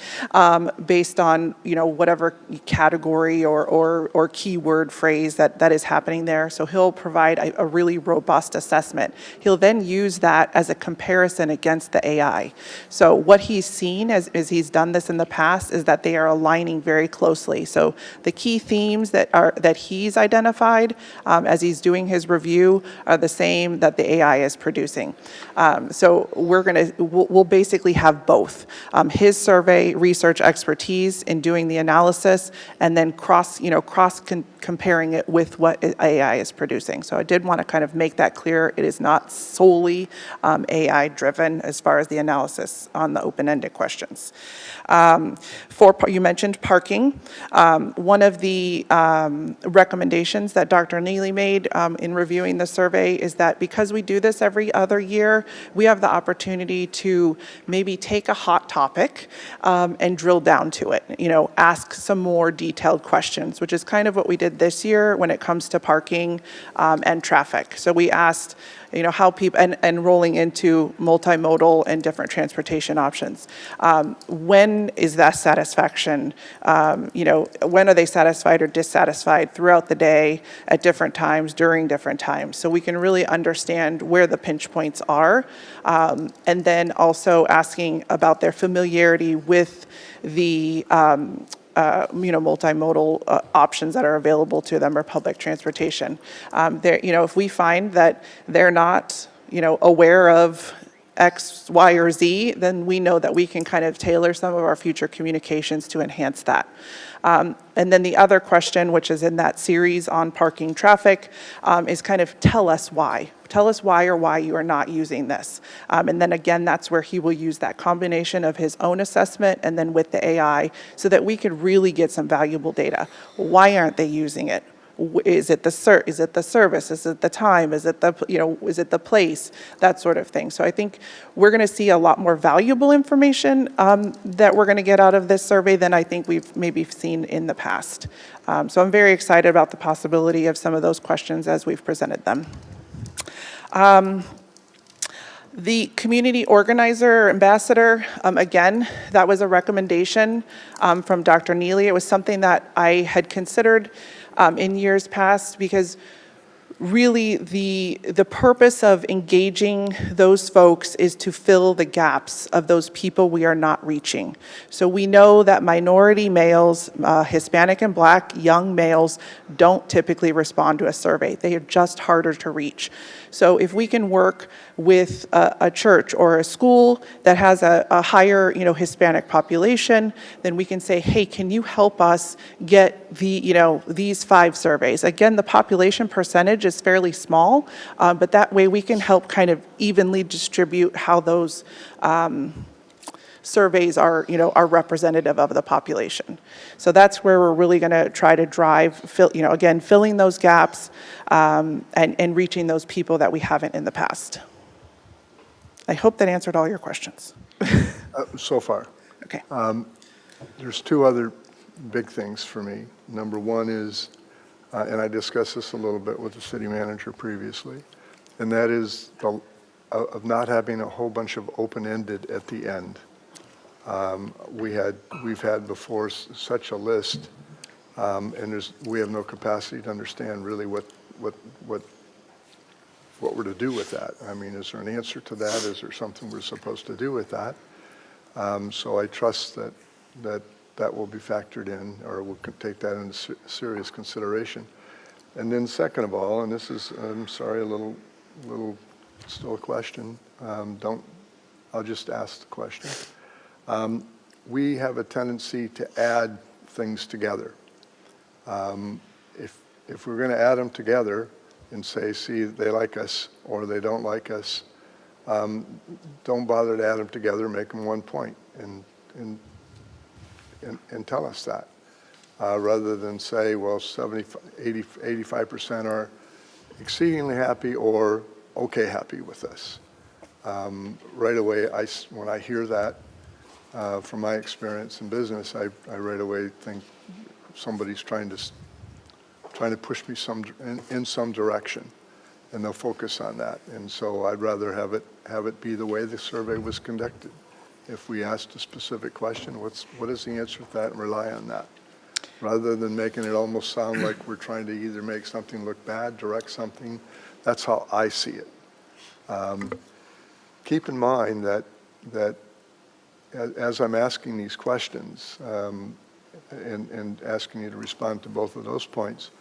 based on, whatever category or keyword phrase that is happening there. So he'll provide a really robust assessment. He'll then use that as a comparison against the AI. So what he's seen as he's done this in the past is that they are aligning very closely. So the key themes that he's identified as he's doing his review are the same that the AI is producing. So we'll basically have both his survey research expertise in doing the analysis, and then comparing it with what AI is producing. So I did want to kind of make that clear. It is not solely AI driven as far as the analysis on the open-ended questions. You mentioned parking. One of the recommendations that Dr. Neely made in reviewing the survey is that because we do this every other year, we have the opportunity to maybe take a hot topic and drill down to it, ask some more detailed questions, which is kind of what we did this year when it comes to parking and traffic. So we asked, how people, and rolling into multimodal and different transportation options. When is that satisfaction? When are they satisfied or dissatisfied throughout the day, at different times, during different times? So we can really understand where the pinch points are. And then also asking about their familiarity with the multimodal options that are available to them or public transportation. If we find that they're not, aware of X, Y, or Z, then we know that we can kind of tailor some of our future communications to enhance that. And then the other question, which is in that series on parking traffic, is kind of tell us why. Tell us why you are not using this. And then again, that's where he will use that combination of his own assessment and then with the AI so that we could really get some valuable data. Why aren't they using it? Is it the service? Is it the time? Is it the place? That sort of thing. So I think we're going to see a lot more valuable information that we're going to get out of this survey than I think we've maybe seen in the past. So I'm very excited about the possibility of some of those questions as we've presented them. The community organizer or ambassador, again, that was a recommendation from Dr. Neely. It was something that I had considered in years past because really the purpose of engaging those folks is to fill the gaps of those people we are not reaching. So we know that minority males, Hispanic and Black young males, don't typically respond to a survey. They are just harder to reach. So if we can work with a church or a school that has a higher, Hispanic population, then we can say, hey, can you help us get these 5 surveys? Again, the population percentage is fairly small, but that way we can help kind of evenly distribute how those surveys are representative of the population. So that's where we're really going to try to drive, filling those gaps and reaching those people that we haven't in the past. I hope that answered all your questions. So far. Okay. There's 2 other big things for me. Number one is, and I discussed this a little bit with the city manager previously, and that is of not having a whole bunch of open-ended at the end. We've had before such a list, and we have no capacity to understand really what we're to do with that. I mean, is there an answer to that? Is there something we're supposed to do with that? So I trust that will be factored in, or we'll take that into serious consideration. And then second of all, and this is, I'm sorry, a little still a question. I'll just ask the question. we have a tendency to add things together. If we're going to add them together and say, see, they like us or they don't like us, don't bother to add them together, make them one point and tell us that. Rather than say, well, 85% are exceedingly happy or okay happy with us. Right away, when I hear that, from my experience in business, I right away think somebody's trying to push me in some direction, and they'll focus on that. And so I'd rather have it be the way the survey was conducted. If we asked a specific question, what is the answer to that, and rely on that, rather than making it almost sound like we're trying to either make something look bad, direct something. That's how I see it. Keep in mind that as I'm asking these questions and asking you to respond to both of those points,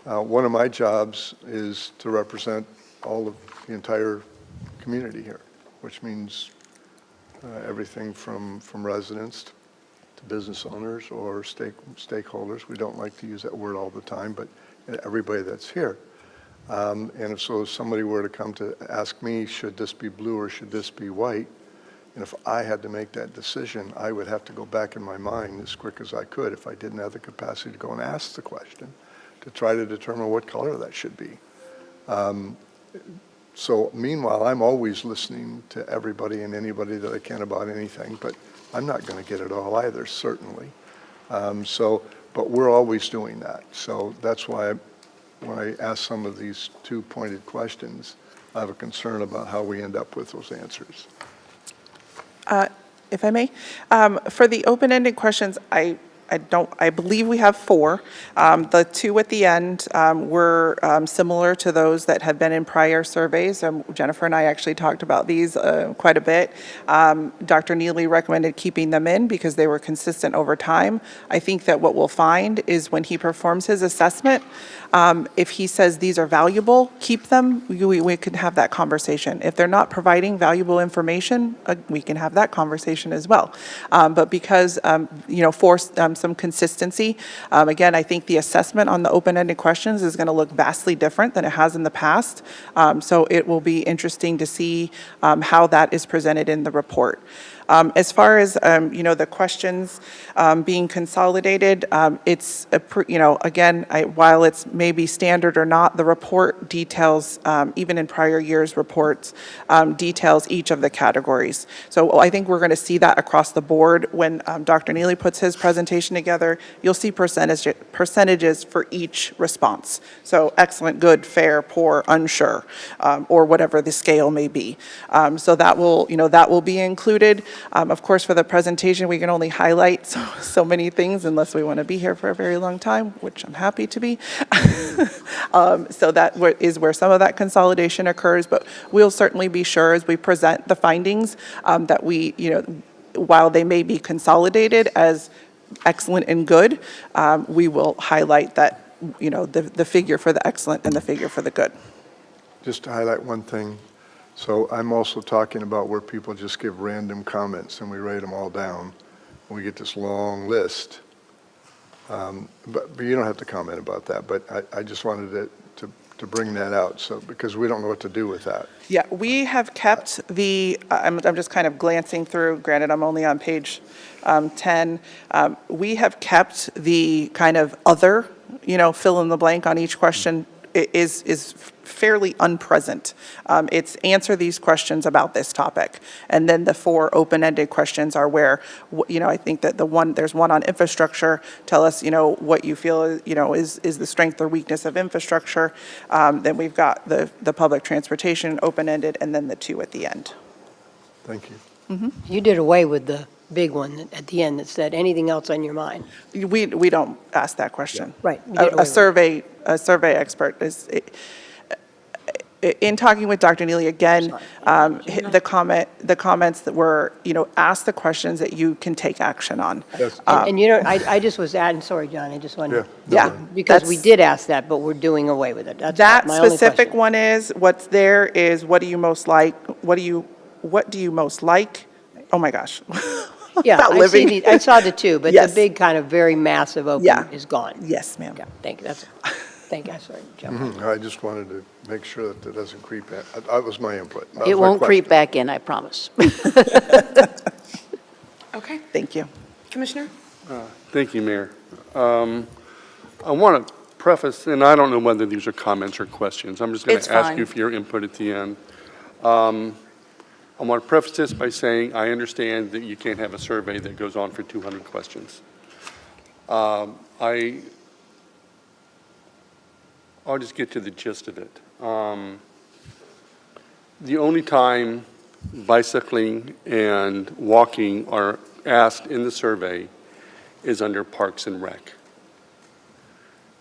one of my jobs is to represent all of the entire community here, which means everything from residents to business owners or stakeholders. We don't like to use that word all the time, but everybody that's here. And if somebody were to come to ask me, should this be blue or should this be white? And if I had to make that decision, I would have to go back in my mind as quick as I could, if I didn't have the capacity to go and ask the question, to try to determine what color that should be. So meanwhile, I'm always listening to everybody and anybody that I can about anything, but I'm not going to get it all either, certainly. But we're always doing that. So that's why when I ask some of these two pointed questions, I have a concern about how we end up with those answers. If I may, for the open-ended questions, I believe we have 4. The 2 at the end were similar to those that have been in prior surveys. Jennifer and I actually talked about these quite a bit. Dr. Neely recommended keeping them in because they were consistent over time. I think that what we'll find is when he performs his assessment, if he says these are valuable, keep them, we can have that conversation. If they're not providing valuable information, we can have that conversation as well. But because, for some consistency, again, I think the assessment on the open-ended questions is going to look vastly different than it has in the past. So it will be interesting to see how that is presented in the report. As far as, the questions being consolidated, it's, again, while it's maybe standard or not, the report details, even in prior years' reports, details each of the categories. So I think we're going to see that across the board. When Dr. Neely puts his presentation together, you'll see percentages for each response. So excellent, good, fair, poor, unsure, or whatever the scale may be. So that will be included. Of course, for the presentation, we can only highlight so many things unless we want to be here for a very long time, which I'm happy to be. So that is where some of that consolidation occurs, but we'll certainly be sure as we present the findings that we, while they may be consolidated as excellent and good, we will highlight that, the figure for the excellent and the figure for the good. Just to highlight one thing. So I'm also talking about where people just give random comments and we write them all down. We get this long list. But you don't have to comment about that, but I just wanted to bring that out, so because we don't know what to do with that. Yeah, we have kept I'm just kind of glancing through, granted I'm only on page 10. We have kept the kind of other, fill in the blank on each question is fairly unpresent. It's answer these questions about this topic. And then the 4 open-ended questions are where, I think that there's one on infrastructure. Tell us, what you feel, is the strength or weakness of infrastructure. Then we've got the public transportation open-ended, and then the 2 at the end. Thank you. Mm-hmm. You did away with the big one at the end that said, anything else on your mind? We don't ask that question. Yeah. Right. You did away with it. A survey expert is, in talking with Dr. Neely again, the comments that were, ask the questions that you can take action on. Yes. And I just was adding, sorry, John, I just wanted. Yeah. Because we did ask that, but we're doing away with it. That's That my only specific question. one is, what's there is, what do you most like? What do you most like? Oh my gosh. Yeah, Not I see living. I saw the two, but the Yes. big kind of very massive Yeah. open is gone. Yes, ma'am. Yeah, thank you, thank you, sorry, jump in. I just wanted to make sure that it doesn't creep in. That was my input. That was It my won't creep question. back in, I promise. Okay. Thank you. Commissioner? Thank you, Mayor. I want to preface, and I don't know whether these are comments or questions. I'm just going It's to ask fine. you for your input at the end. I want to preface this by saying I understand that you can't have a survey that goes on for 200 questions. I'll just get to the gist of it. The only time bicycling and walking are asked in the survey is under Parks and Rec.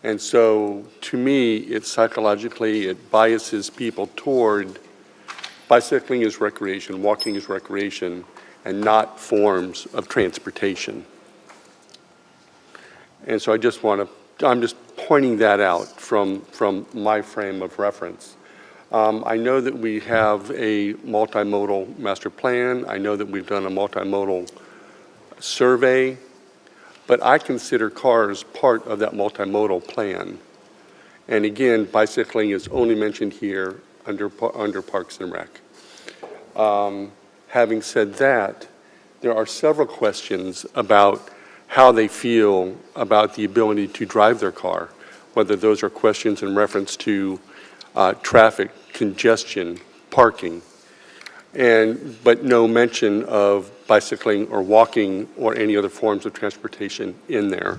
And so, to me, it psychologically, it biases people toward bicycling is recreation, walking is recreation, and not forms of transportation. And so I'm just pointing that out from my frame of reference. I know that we have a multimodal master plan. I know that we've done a multimodal survey, but I consider cars part of that multimodal plan. And again, bicycling is only mentioned here under Parks and Rec. Having said that, there are several questions about how they feel about the ability to drive their car, whether those are questions in reference to traffic, congestion, parking, but no mention of bicycling or walking or any other forms of transportation in there.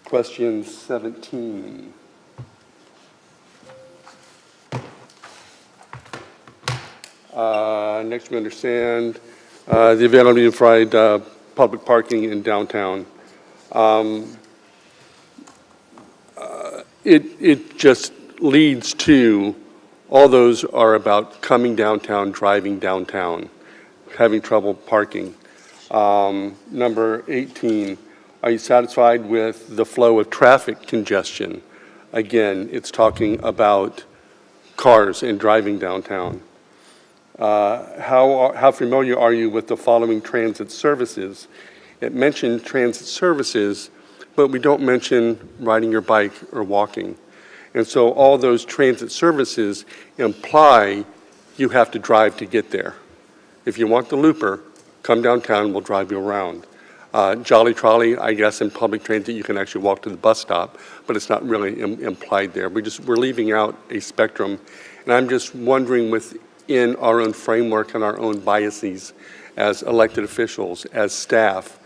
Question 17. Next, we understand the availability of fried public parking in downtown. It just leads to, all those are about coming downtown, driving downtown, having trouble parking. Number 18, are you satisfied with the flow of traffic congestion? Again, it's talking about cars and driving downtown. How familiar are you with the following transit services? It mentioned transit services, but we don't mention riding your bike or walking. And so all those transit services imply you have to drive to get there. If you want the looper, come downtown, we'll drive you around. Jolly Trolley, I guess in public transit you can actually walk to the bus stop, but it's not really implied there. We're leaving out a spectrum, and I'm just wondering within our own framework and our own biases as elected officials, as staff,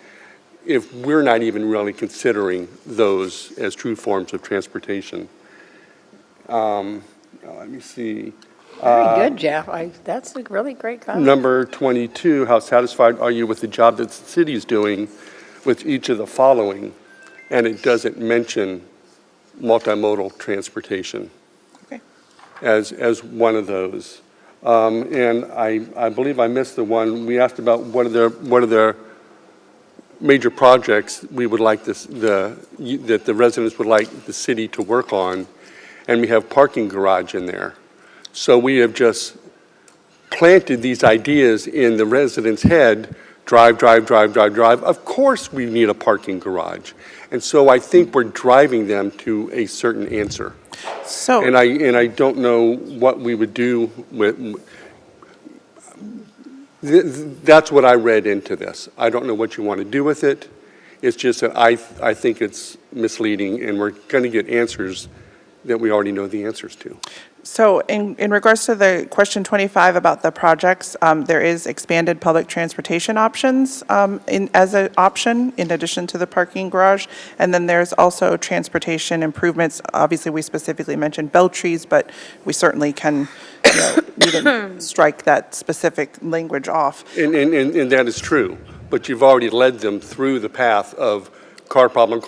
if we're not even really considering those as true forms of transportation. Let me see. Very good, Jeff, that's a really great comment. Number 22, how satisfied are you with the job that the city is doing with each of the following? And it doesn't mention multimodal transportation as one of those. And I believe I missed the one, we asked about what are the major projects we would like that the residents would like the city to work on, and we have parking garage in there. So we have just planted these ideas in the residents' head, drive. Of course we need a parking garage. And so I think we're driving them to a certain answer. So, And I don't know what we would do with, that's what I read into this. I don't know what you want to do with it. It's just that I think it's misleading, and we're going to get answers that we already know the answers to. So in regards to the question 25 about the projects, there is expanded public transportation options as an option in addition to the parking garage. And then there's also transportation improvements. Obviously, we specifically mentioned bell trees, but we certainly can even strike that specific language off. And that is true, but you've already led them through the path of car problem,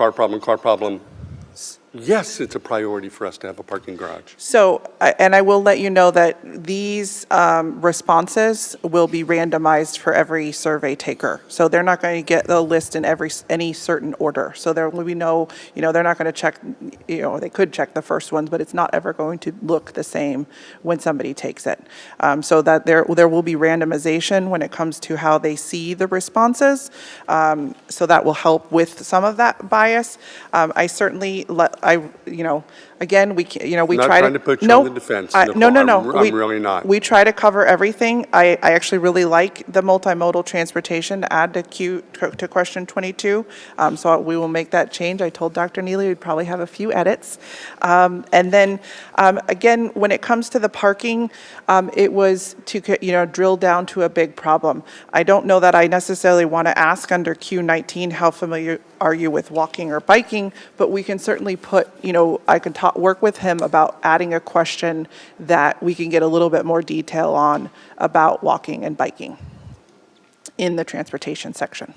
yes, it's a priority for us to have a parking garage. So, and I will let you know that these responses will be randomized for every survey taker. So they're not going to get the list in any certain order. So there will be no, they're not going to check, they could check the first ones, but it's not ever going to look the same when somebody takes it. So that there will be randomization when it comes to how they see the responses. So that will help with some of that bias. I certainly again, we Not try to. trying to put you No, on the defense, No, Nicole. I'm really not. We try to cover everything. I actually really like the multimodal transportation to add to question 22. So we will make that change. I told Dr. Neely we'd probably have a few edits. And then, again, when it comes to the parking, it was to, drill down to a big problem. I don't know that I necessarily want to ask under Q19, how familiar are you with walking or biking, but we can certainly put, I can work with him about adding a question that we can get a little bit more detail on about walking and biking in the transportation section.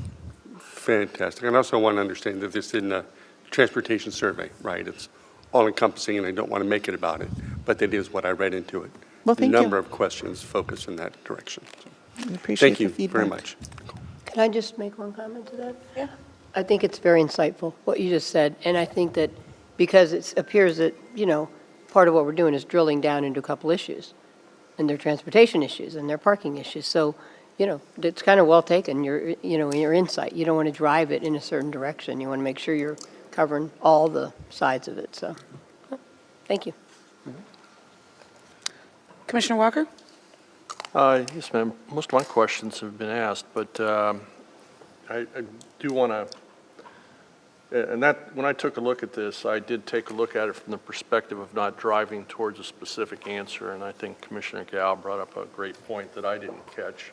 Fantastic. And I also want to understand that this isn't a transportation survey, right? It's all-encompassing, and I don't want to make it about it, but that is what I read into it. Well, thank A you. number of questions focus in that direction. So, We appreciate thank the you feedback. very much. Can I just make one comment to that? Yeah. I think it's very insightful, what you just said, and I think that because it appears that, part of what we're doing is drilling down into a couple issues, and their transportation issues and their parking issues. So, it's kind of well taken, your insight. You don't want to drive it in a certain direction. You want to make sure you're covering all the sides of it, so, thank you. Commissioner Walker? Yes, ma'am. Most of my questions have been asked, but I do want to, and that, when I took a look at this, I did take a look at it from the perspective of not driving towards a specific answer, and I think Commissioner Gal brought up a great point that I didn't catch.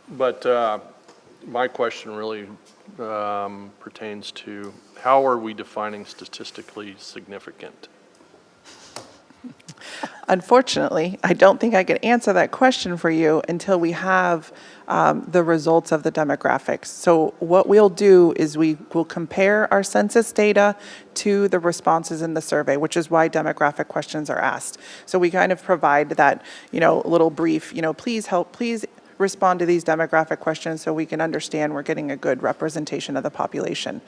But my question really pertains to how are we defining statistically significant? Unfortunately, I don't think I can answer that question for you until we have the results of the demographics. So what we'll do is we will compare our census data to the responses in the survey, which is why demographic questions are asked. So we kind of provide that, little brief, please respond to these demographic questions so we can understand we're getting a good representation of the population.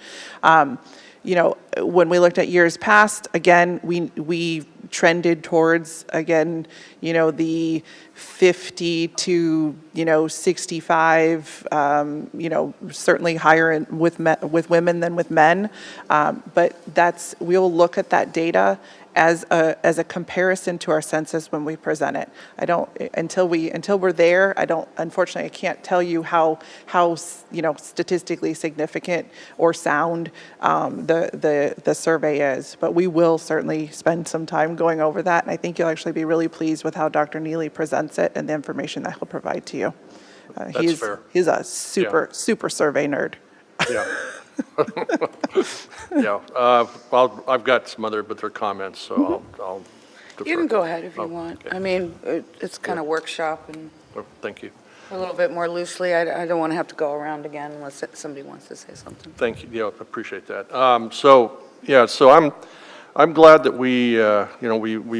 When we looked at years past, again, we trended towards, again, the 50 to, 65, certainly higher with women than with men. But we'll look at that data as a comparison to our census when we present it. Until we're there, unfortunately, I can't tell you how statistically significant or sound the survey is, but we will certainly spend some time going over that, and I think you'll actually be really pleased with how Dr. Neely presents it and the information that he'll provide to you. That's fair. He's a super survey nerd. Yeah. Yeah. Well, I've got some other, but they're comments, so I'll defer. You can go ahead if you want. Okay. I mean, it's kind of workshop and Oh, thank you. a little bit more loosely. I don't want to have to go around again unless somebody wants to say something. Thank you. Yeah, appreciate that. So I'm glad that we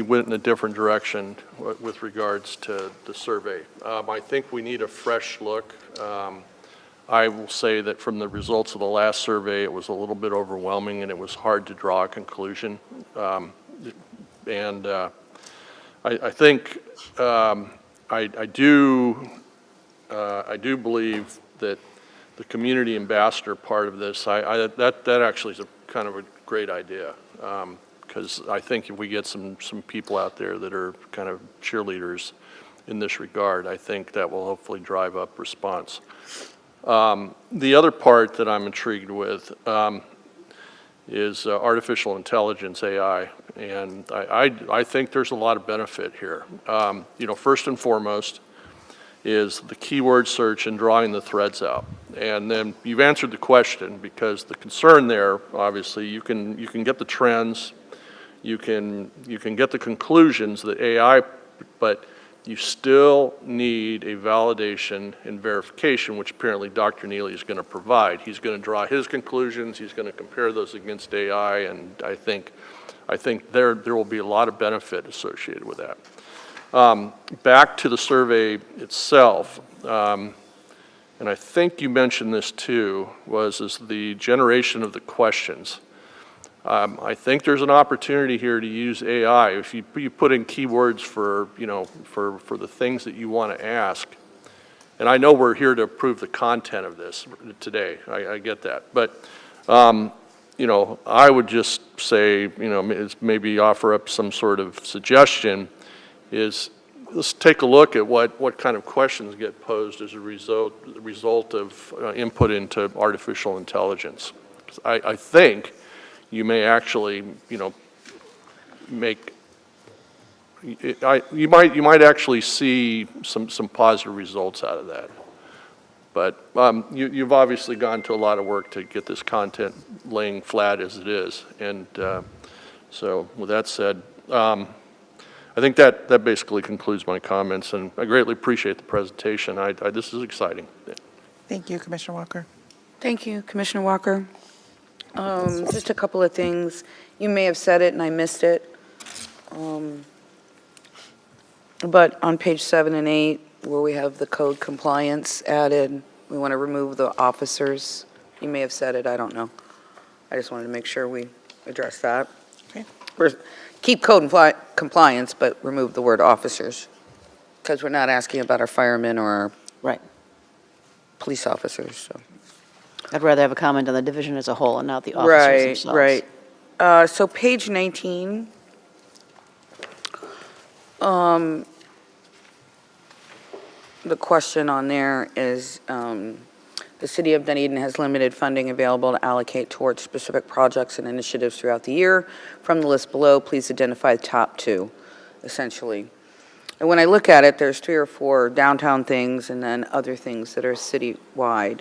went in a different direction with regards to the survey. I think we need a fresh look. I will say that from the results of the last survey, it was a little bit overwhelming and it was hard to draw a conclusion. I think I do believe that the community ambassador part of this, that actually is a kind of a great idea. Because I think if we get some people out there that are kind of cheerleaders in this regard, I think that will hopefully drive up response. The other part that I'm intrigued with is artificial intelligence, AI, and I think there's a lot of benefit here. First and foremost is the keyword search and drawing the threads out. And then you've answered the question, because the concern there, obviously, you can get the trends, you can get the conclusions that AI, but you still need a validation and verification, which apparently Dr. Neely is going to provide. He's going to draw his conclusions, he's going to compare those against AI, and I think there will be a lot of benefit associated with that. Back to the survey itself, and I think you mentioned this too, is the generation of the questions. I think there's an opportunity here to use AI. If you put in keywords for the things that you want to ask, and I know we're here to approve the content of this today, I get that, but I would just say, maybe offer up some sort of suggestion is let's take a look at what kind of questions get posed as a result of input into artificial intelligence. I think you may actually, you might actually see some positive results out of that. But you've obviously gone to a lot of work to get this content laying flat as it is. And so with that said, I think that basically concludes my comments, and I greatly appreciate the presentation. This is exciting. Thank you, Commissioner Walker. Thank you, Commissioner Walker. Just a couple of things. You may have said it and I missed it. But on page 7 and 8, where we have the code compliance added, we want to remove the officers. You may have said it, I don't know. I just wanted to make sure we address that. Okay. Keep code compliance, but remove the word officers, because we're not asking about our firemen or our Right. police officers, so. I'd rather have a comment on the division as a whole and not the officers themselves. Right. So page 19, the question on there is, the City of Dunedin has limited funding available to allocate towards specific projects and initiatives throughout the year. From the list below, please identify the top 2, essentially. And when I look at it, there's 3 or 4 downtown things and then other things that are citywide.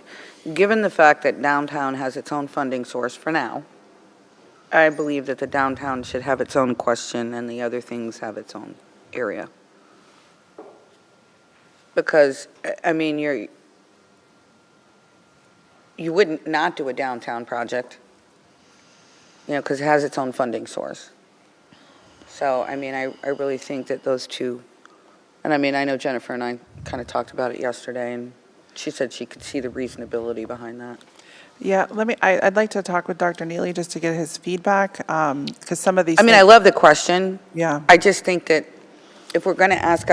Given the fact that downtown has its own funding source for now, I believe that the downtown should have its own question and the other things have its own area. Because, I mean, you wouldn't not do a downtown project, because it has its own funding source. So, I mean, I really think that those 2, and I mean, I know Jennifer and I kind of talked about it yesterday, and she said she could see the reasonability behind that. Yeah, I'd like to talk with Dr. Neely just to get his feedback, because some of these. I mean, I love the question. Yeah. I just think that if we're going to ask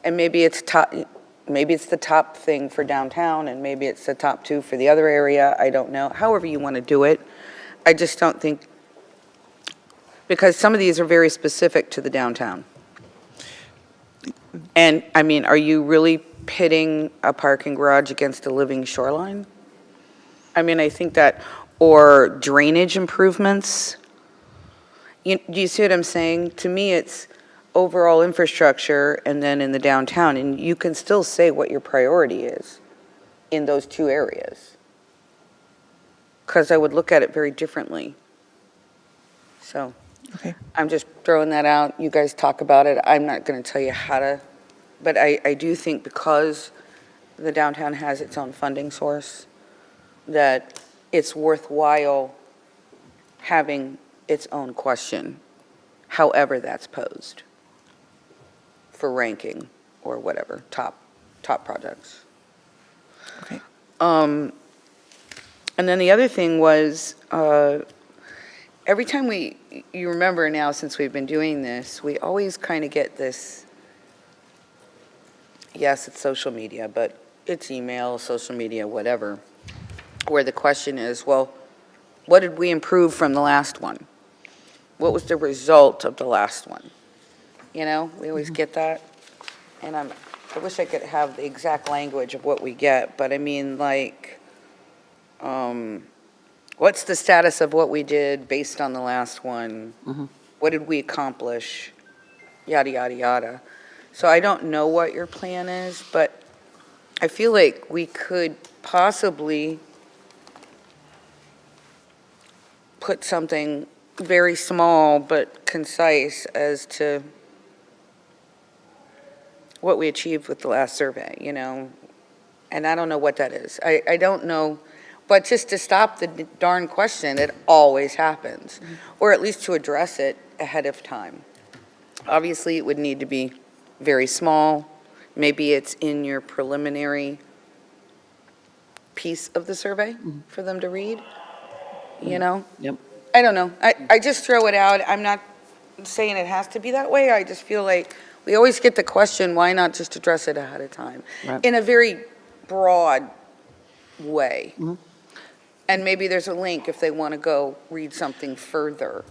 and maybe it's the top thing for downtown, and maybe it's the top 2 for the other area, I don't know. However you want to do it, I just don't think, because some of these are very specific to the downtown. And, I mean, are you really pitting a parking garage against a living shoreline? I mean, I think that, or drainage improvements. Do you see what I'm saying? To me, it's overall infrastructure and then in the downtown, and you can still say what your priority is in those 2 areas. Because I would look at it very differently. So, Okay. I'm just throwing that out. You guys talk about it. I'm not going to tell you how to, but I do think because the downtown has its own funding source, that it's worthwhile having its own question, however that's posed, for ranking or whatever, top projects. Okay. And then the other thing was, every time you remember now since we've been doing this, we always kind of get this, yes, it's social media, but it's email, social media, whatever, where the question is, well, what did we improve from the last one? What was the result of the last one? We always get that. And I wish I could have the exact language of what we get, but I mean, like, what's the status of what we did based on the last one? Mm-hmm. What did we accomplish? Yada, yada, yada. So I don't know what your plan is, but I feel like we could possibly put something very small but concise as to what we achieved with the last survey, and I don't know what that is. I don't know, but just to stop the darn question, it always happens, or at least to address it ahead of time. Obviously, it would need to be very small. Maybe it's in your preliminary piece of the survey for them to read, Yep. I don't know. I just throw it out. I'm not saying it has to be that way. I just feel like we always get the question, why not just address it ahead of time? Right. In a very broad way. And maybe there's a link if they want to go read something further.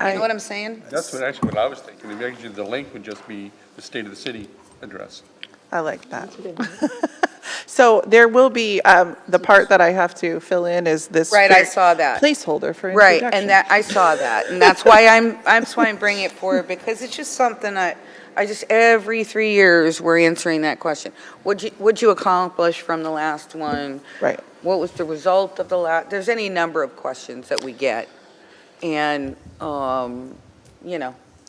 You know what I'm saying? That's actually what I was thinking. Actually, the link would just be the State of the City address. I like that. So there will be, the part that I have to fill in is this. Right, I saw that. Placeholder for Right, introduction. and that, I saw that, and that's why that's why I'm bringing it forward, because it's just something I just, every 3 years, we're answering that question. What'd you accomplish from the last one? Right. What was the result of the last, there's any number of questions that we get, and,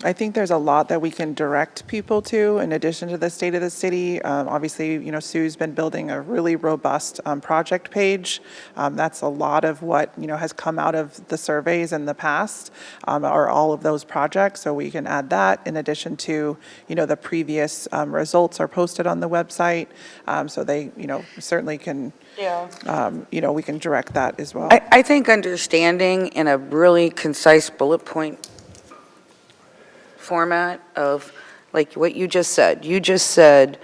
I think there's a lot that we can direct people to in addition to the State of the City. Obviously, Sue's been building a really robust project page. That's a lot of what, has come out of the surveys in the past, are all of those projects. So we can add that in addition to, the previous results are posted on the website. So they, certainly can, we can direct that as well. I think understanding in a really concise bullet point format of, like what you just said. You just said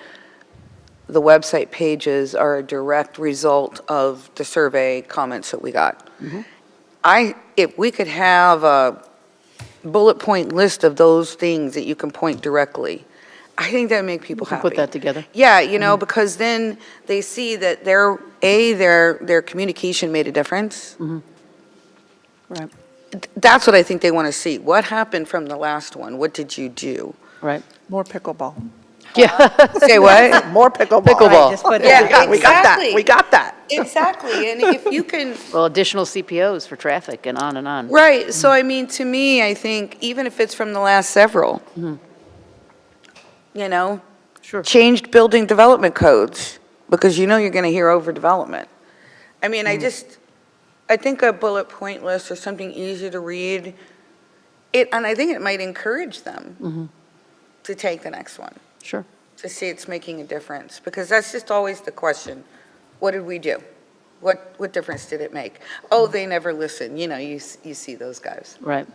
the website pages are a direct result of the survey comments that we got. If we could have a bullet point list of those things that you can point directly, I think that'd make people happy. Put that together. Yeah, because then they see that their communication made a difference. Right, That's what I think they want to see. What happened from the last one? What did you do? right. More pickleball. Yeah. Say what? More pickleball. Pickleball. Just put it Yeah, together. We got that. exactly. We got that. Exactly, and if you can, Well, additional CPOs for traffic and on and on. right, so I mean, to me, I think, even if it's from the last several, Sure. changed building development codes, because you're going to hear overdevelopment. I mean, I think a bullet point list or something easy to read, and I think it might encourage them to take the next one, Sure. to see it's making a difference, because that's just always the question. What did we do? What difference did it make? Oh, they never listen. You see those guys. Right.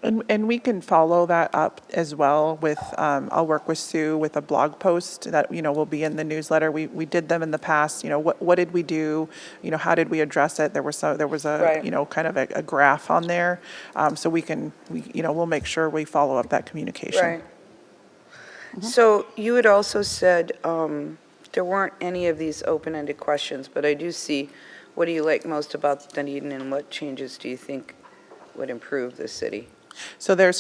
And we can follow that up as well with, I'll work with Sue with a blog post that, will be in the newsletter. We did them in the past, what did we do? How did we address it? There was a, Right. kind of a graph on there. So we'll make sure we follow up that communication. Right. So you had also said there weren't any of these open-ended questions, but I do see, what do you like most about Dunedin, and what changes do you think would improve the city? So there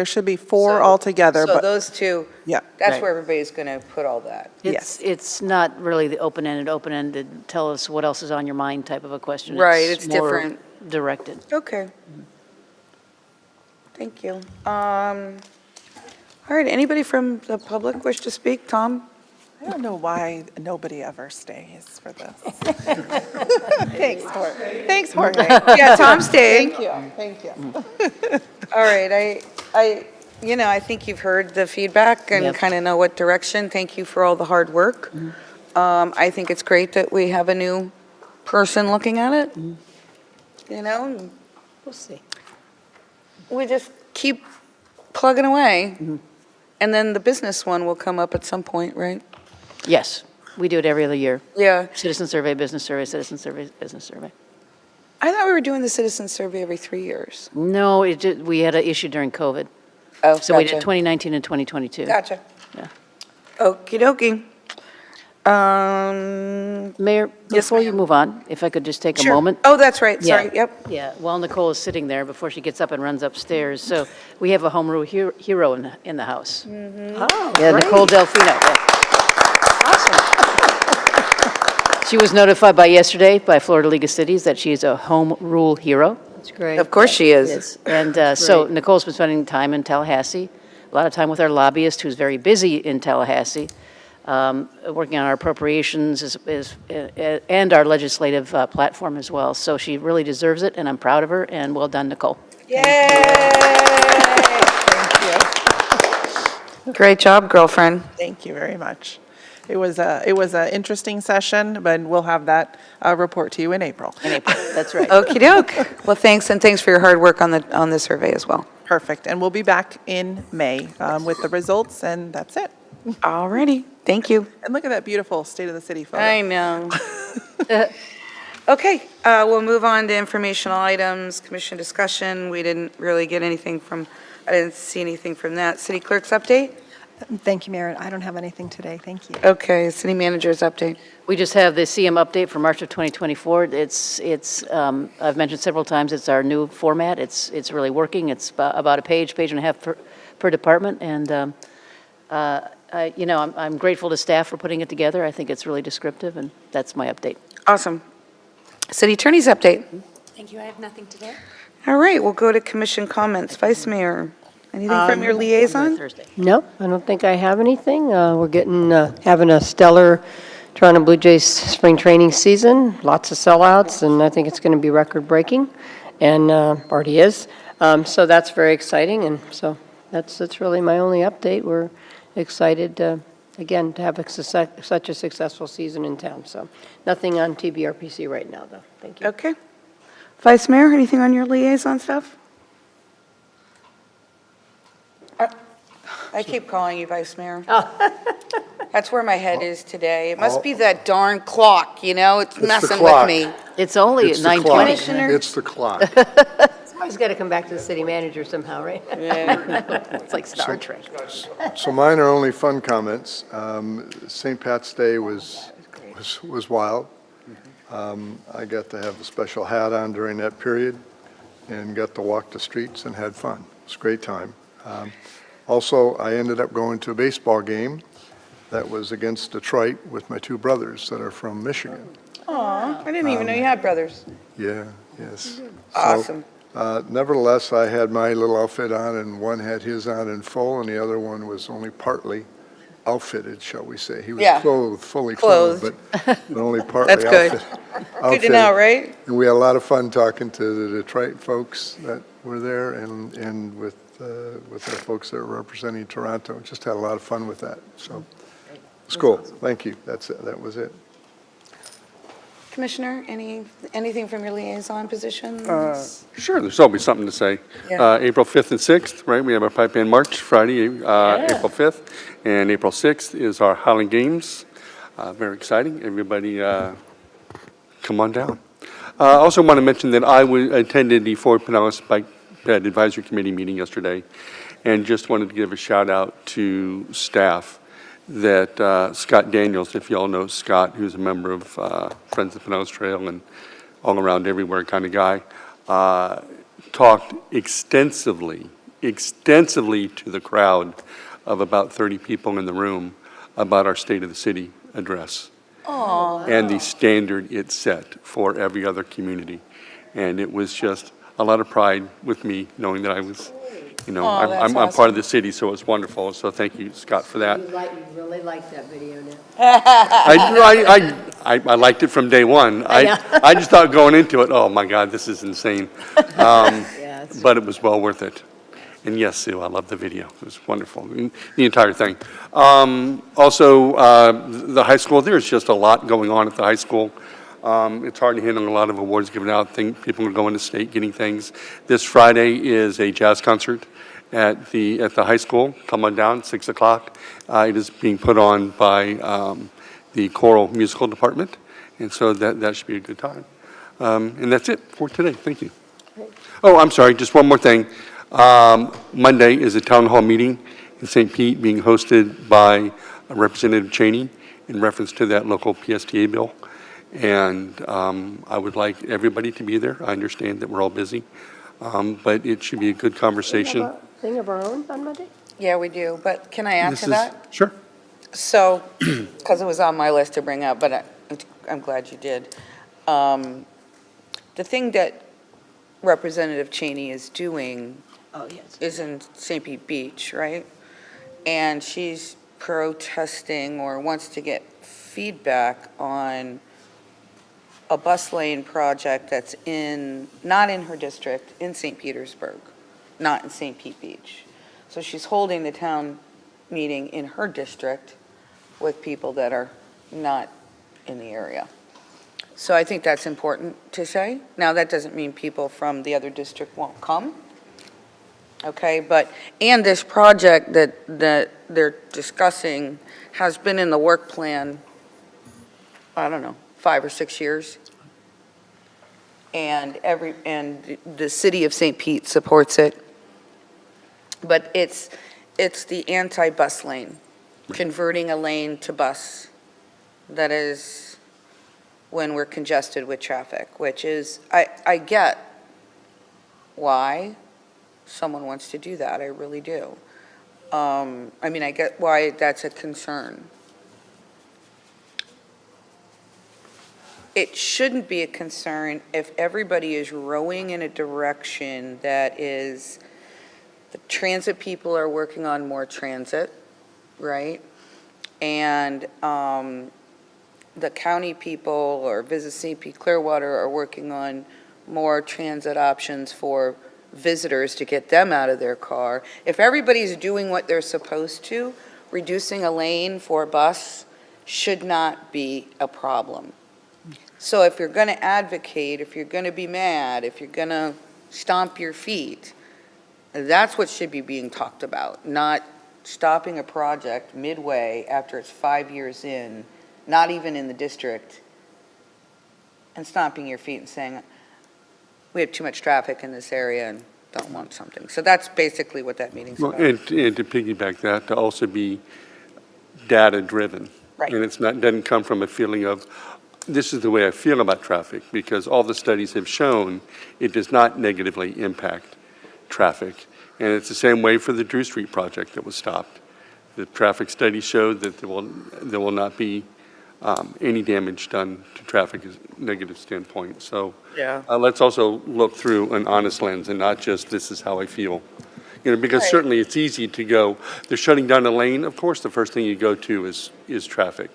should be four So- altogether, So but, those two, yeah. that's Right. where everybody's going to put all that. It's not really the open-ended, tell us what else is on your mind type of a question. Right, it's more different. Directed. Okay. Thank you. All right, anybody from the public wish to speak? Tom? I don't know why nobody ever stays for this. Thanks, Jorge. Thanks, Jorge. Yeah, Tom stayed. Thank you. All right, I think you've heard the feedback and Yep. kind of know what direction. Thank you for all the hard work. I think it's great that we have a new person looking at it. We'll see. We just keep plugging away. And then the business one will come up at some point, right? Yes, we do it every other year. Yeah. Citizen survey, business survey, citizen survey, business survey. I thought we were doing the citizen survey every 3 years. No, we had an issue during COVID. Oh, So we did gotcha. 2019 and 2022. Gotcha. Yeah. Okey dokey. Mayor, Yes, before you ma'am. move on, if I could just take a Sure. moment. Oh, that's right, Yeah. sorry, yep. Yeah, while Nicole is sitting there, before she gets up and runs upstairs, so we have a home rule hero in the house. Oh, Yeah, Nicole Delfino, yeah. She was notified yesterday by Florida League of Cities that she is a home rule hero. That's great. Of course she is. Yes. And so Great. Nicole's been spending time in Tallahassee, a lot of time with our lobbyist, who's very busy in Tallahassee. working on our appropriations and our legislative platform as well. So she really deserves it, and I'm proud of her, and well done, Nicole. Yay! Great job, girlfriend. Thank you very much. It was a interesting session, but we'll have that report to you in April. In April, that's right. Okey doke. Well, thanks, and thanks for your hard work on the survey as well. Perfect. And we'll be back in May with the results, and that's it. Alrighty, thank you. And look at that beautiful State of the City photo. I know. Okay, we'll move on to informational items, commission discussion. We didn't really get anything I didn't see anything from that. City clerk's update? Thank you, Mayor. I don't have anything today. Thank you. Okay, city manager's update. We just have the CM update for March of 2024. It's I've mentioned several times, it's our new format. It's really working. It's about a page and a half per department, and I'm grateful to staff for putting it together. I think it's really descriptive, and that's my update. Awesome. City attorney's update. Thank you. I have nothing today. All right, we'll go to commission comments. Vice Mayor, anything from your liaison? Thursday. No, I don't think I have anything. We're having a stellar Toronto Blue Jays spring training season, lots of sellouts, and I think it's going to be record-breaking, and already is. So that's very exciting, and so that's really my only update. We're excited, again, to have such a successful season in town. So nothing on TBRPC right now, though. Thank you. Okay. Vice Mayor, anything on your liaison stuff? I keep calling you Vice Mayor. That's where my head is today. It must be that darn clock, it's the messing with clock. me. It's only It's at the clock. 9:20. It's the clock. Somebody's got to come back to the city manager somehow, right? It's like Star Trek. So mine are only fun comments. St. Pat's Day was wild. I got to have a special hat on during that period and got to walk the streets and had fun. It was a great time. Also, I ended up going to a baseball game that was against Detroit with my two brothers that are from Michigan. Aw, I didn't even know you had brothers. Yeah, yes. Awesome. So, nevertheless, I had my little outfit on, and one had his on in full, and the other one was only partly outfitted, shall we say. He was Yeah. fully clothed, but only partly That's good. Good to know, right? And we had a lot of fun talking to the Detroit folks that were there and with our folks that are representing Toronto. Just had a lot of fun with that, so it's cool. Thank you. That's it. That was it. Commissioner, anything from your liaison positions? Sure, there's always something to say. Yeah. April 5th and 6th, right, we have our Pipe Band March, Friday, April 5th, and April 6th is our Highland Games. Very exciting. Everybody come on down. I also want to mention that I attended the Fort Pinellas Bike Ped Advisory Committee meeting yesterday, and just wanted to give a shout out to staff that Scott Daniels, if you all know Scott, who's a member of Friends of the Pinellas Trail and all around everywhere kind of guy, talked extensively to the crowd of about 30 people in the room about our State of the City address. And the standard it set for every other community. And it was just a lot of pride with me knowing that I was, I'm part of the city, so it's wonderful. So thank you, Scott, for that. You really like that video now. I liked it from day one. I just thought going into it, oh my God, this is insane. But it was well worth it. And yes, Sue, I love the video. It was wonderful, the entire thing. Also, the high school, there's just a lot going on at the high school. It's hard to handle a lot of awards given out. People are going to state getting things. This Friday is a jazz concert at the high school. Come on down, 6 o'clock. It is being put on by the choral musical department, and so that should be a good time. And that's it for today. Thank you. Oh, I'm sorry, just one more thing. Monday is a town hall meeting in St. Pete being hosted by Representative Cheney in reference to that local PSTA bill. And I would like everybody to be there. I understand that we're all busy, but it should be a good conversation. Do we have a thing of our own on Monday? Yeah, we do, but can I add to that? Sure. So, because it was on my list to bring up, but I'm glad you did. The thing that Representative Cheney is doing is in St. Pete Beach, right? And she's protesting or wants to get feedback on a bus lane project that's not in her district, in St. Petersburg, not in St. Pete Beach. So she's holding the town meeting in her district with people that are not in the area. So I think that's important to say. Now, that doesn't mean people from the other district won't come. Okay, and this project that they're discussing has been in the work plan, I don't know, 5 or 6 years. And the city of St. Pete supports it. But it's the anti-bus lane, converting a lane to bus. That is when we're congested with traffic, which is, I get why someone wants to do that, I really do. I get why that's a concern. It shouldn't be a concern if everybody is rowing in a direction that is, the transit people are working on more transit, right? And the county people or Visit St. Pete Clearwater are working on more transit options for visitors to get them out of their car. If everybody's doing what they're supposed to, reducing a lane for a bus should not be a problem. So if you're going to advocate, if you're going to be mad, if you're going to stomp your feet, that's what should be being talked about, not stopping a project midway after it's 5 years in, not even in the district, and stomping your feet and saying, we have too much traffic in this area and don't want something. So that's basically what that meeting's Well, about. and to piggyback that, to also be data-driven. Right. And doesn't come from a feeling of, this is the way I feel about traffic, because all the studies have shown it does not negatively impact traffic. And it's the same way for the Drew Street project that was stopped. The traffic study showed that there will not be any damage done to traffic as a negative standpoint. So Yeah. let's also look through an honest lens and not just, this is how I feel. Because Right. certainly it's easy to go, they're shutting down a lane, of course, the first thing you go to is traffic.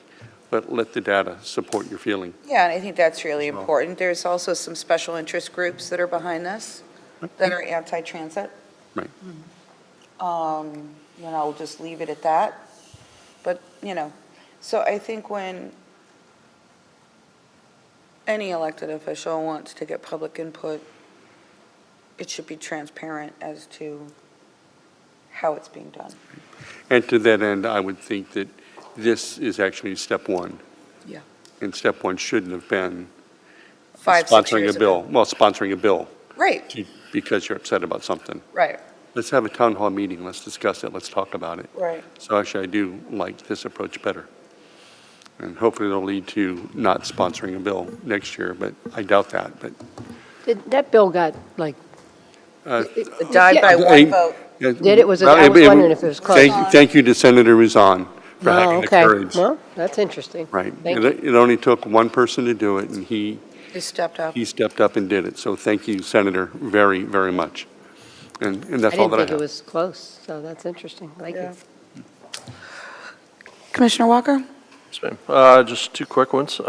But let the data support your feeling. Yeah, and I think that's really important. There's also some special interest groups that are behind this, that are anti-transit. Right. I'll just leave it at that. But, so I think when any elected official wants to get public input, it should be transparent as to how it's being done. And to that end, I would think that this is actually step one. Yeah. And step one shouldn't have been 5, 6 sponsoring years a bill. ago. Well, sponsoring a bill Right, because you're upset about something. right, Let's have a town hall meeting, let's discuss it, let's talk about it. right. So actually, I do like this approach better. And hopefully it'll lead to not sponsoring a bill next year, but I doubt that, but. That bill got, like, It died by Yeah. one vote. Did it? I was wondering if it was close. Thank you to Senator Ruzan for Oh, having the okay. courage. Well, that's interesting. Right. Thank It you. it only took one person to do it, and he He stepped up. stepped up and did it. So thank you, Senator, very, very much. And that's I all didn't that I think it have. was close, so that's interesting. Thank you. Commissioner Walker? Yes, ma'am. Just two quick ones.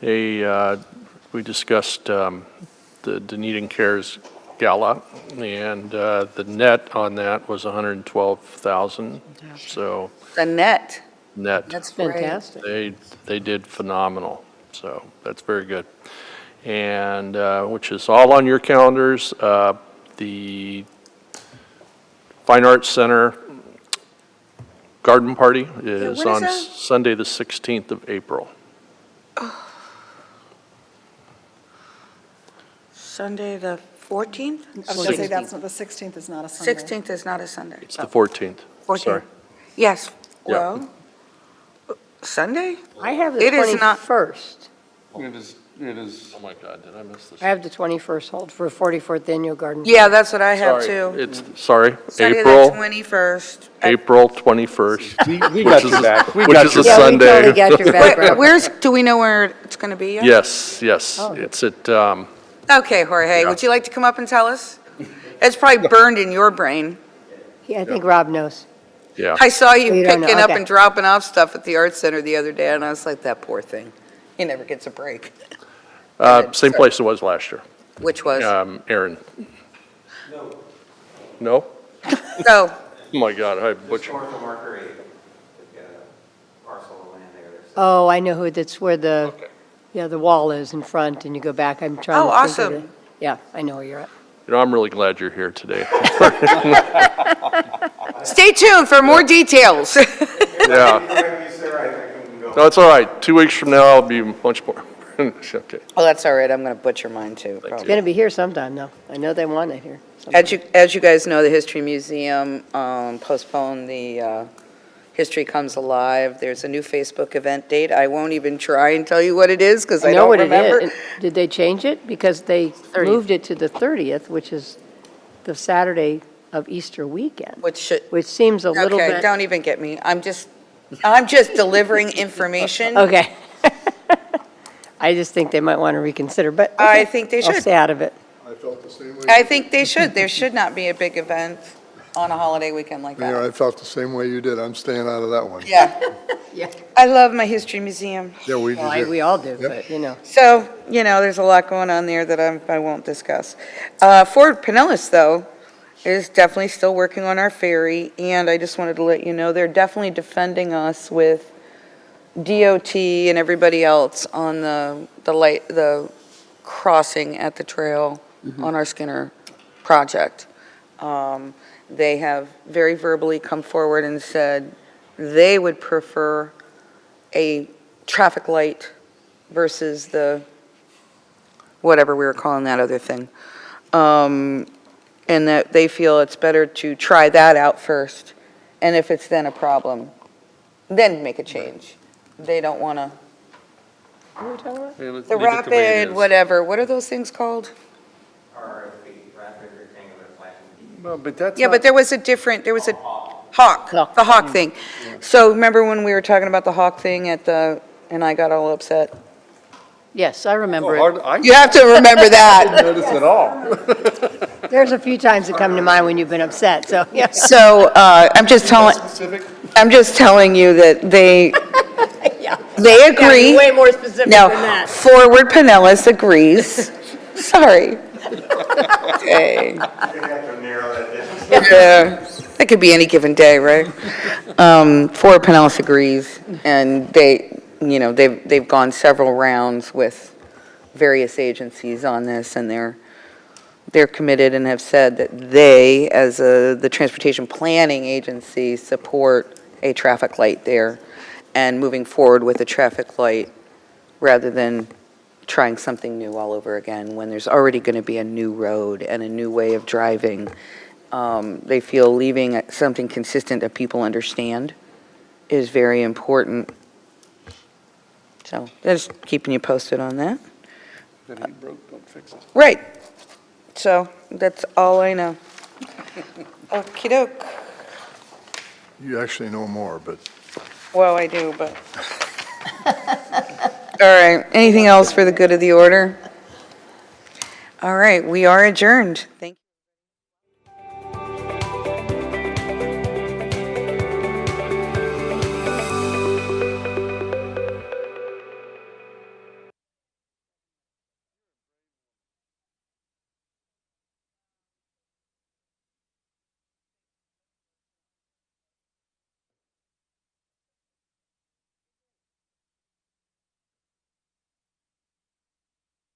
We discussed the Dunedin Cares Gala, and the net on that was 112,000. So The net. net. That's great. Fantastic. They did phenomenal, so that's very good. And, which is all on your calendars, the Fine Arts Center Garden Party is when is on that? Sunday, the 16th of April. Sunday, the 14th? I was going to say, that's not, the 16th is not a Sunday. 16th is not a Sunday. It's the 14th. 14th. Sorry. Yes, Yeah. well, Sunday? I have the It is not- 21st. It is. Oh, my God, did I miss this? I have the 21st hold for 44th Annual Garden. Yeah, that's what I have Sorry, too. it's, sorry, Sunday, the April, 21st. April 21st. We got your back. We got Which your is a Yeah, we Sunday. totally got your back, Rob. Where's, do we know where it's going to be yet? Yes, yes, Oh. it's at, Okay, Jorge, Yeah. would you like to come up and tell us? It's probably burned in your brain. Yeah, I think Rob knows. Yeah. I saw you You don't know, picking up okay. and dropping off stuff at the art center the other day, and I was like, that poor thing. He never gets a break. Same Sorry. place it was last year. Which was? Aaron. No? No. Oh, my God, I butchered. Oh, I know who, that's where the, yeah, the wall is in front, and you go back, I'm trying Oh, to think of awesome. it. Yeah, I know where you're at. You know, I'm really glad you're here today. Stay tuned for more details. Yeah. No, it's all right. 2 weeks from now, I'll be much more. Okay. Oh, that's all right. I'm going to butcher mine too, It's probably. going to be here sometime, though. I know they want it here. As you guys know, the History Museum postponed the History Comes Alive. There's a new Facebook event date. I won't even try and tell you what it is because I know don't what it remember. is. Did they change it? Because they 30th. moved it to the 30th, which is the Saturday of Easter weekend, Which seems a little okay, bit. don't even get me. I'm just delivering information. Okay. I just think they might want to reconsider, but. I okay, think they I'll should. stay out of it. I felt the same way. I think they should. There should not be a big event on a holiday weekend like Mayor, I that. felt the same way you did. I'm staying out of that one. Yeah. Yeah. I love my History Museum. Yeah, we Well, did. we all do, Yep. but, you know. So, there's a lot going on there that I won't discuss. Fort Pinellas, though, is definitely still working on our ferry, and I just wanted to let you know, they're definitely defending us with DOT and everybody else on the crossing at the trail on our Skinner project. They have very verbally come forward and said they would prefer a traffic light versus the, whatever we were calling that other thing. And that they feel it's better to try that out first, and if it's then a problem, then make a change. They don't want to, What are we talking about? Yeah, let's the leave it the way it rapid, is. whatever, what are those things called? Well, but that's Yeah, not- but there was a hawk, the hawk thing. So remember when we were talking about the hawk thing and I got all upset? Yes, I remember Oh, it. I You have to remember that. didn't notice at all. There's a few times that come to mind when you've been upset, so, yeah. So, I'm just telling you that they Yeah. agree. Way more specific than Now, that. Forward Pinellas agrees. Sorry. Okay. Yeah, that could be any given day, right? Forward Pinellas agrees, and they've gone several rounds with various agencies on this, and they're committed and have said that they, as the Transportation Planning Agency, support a traffic light there and moving forward with a traffic light rather than trying something new all over again when there's already going to be a new road and a new way of driving. They feel leaving something consistent that people understand is very important. So just keeping you posted on that. That ain't broke, don't fix it. Right. So that's all I know. Okey doke. You actually know more, but Well, I do, but. All right. Anything else for the good of the order? All right. We are adjourned. Thank you.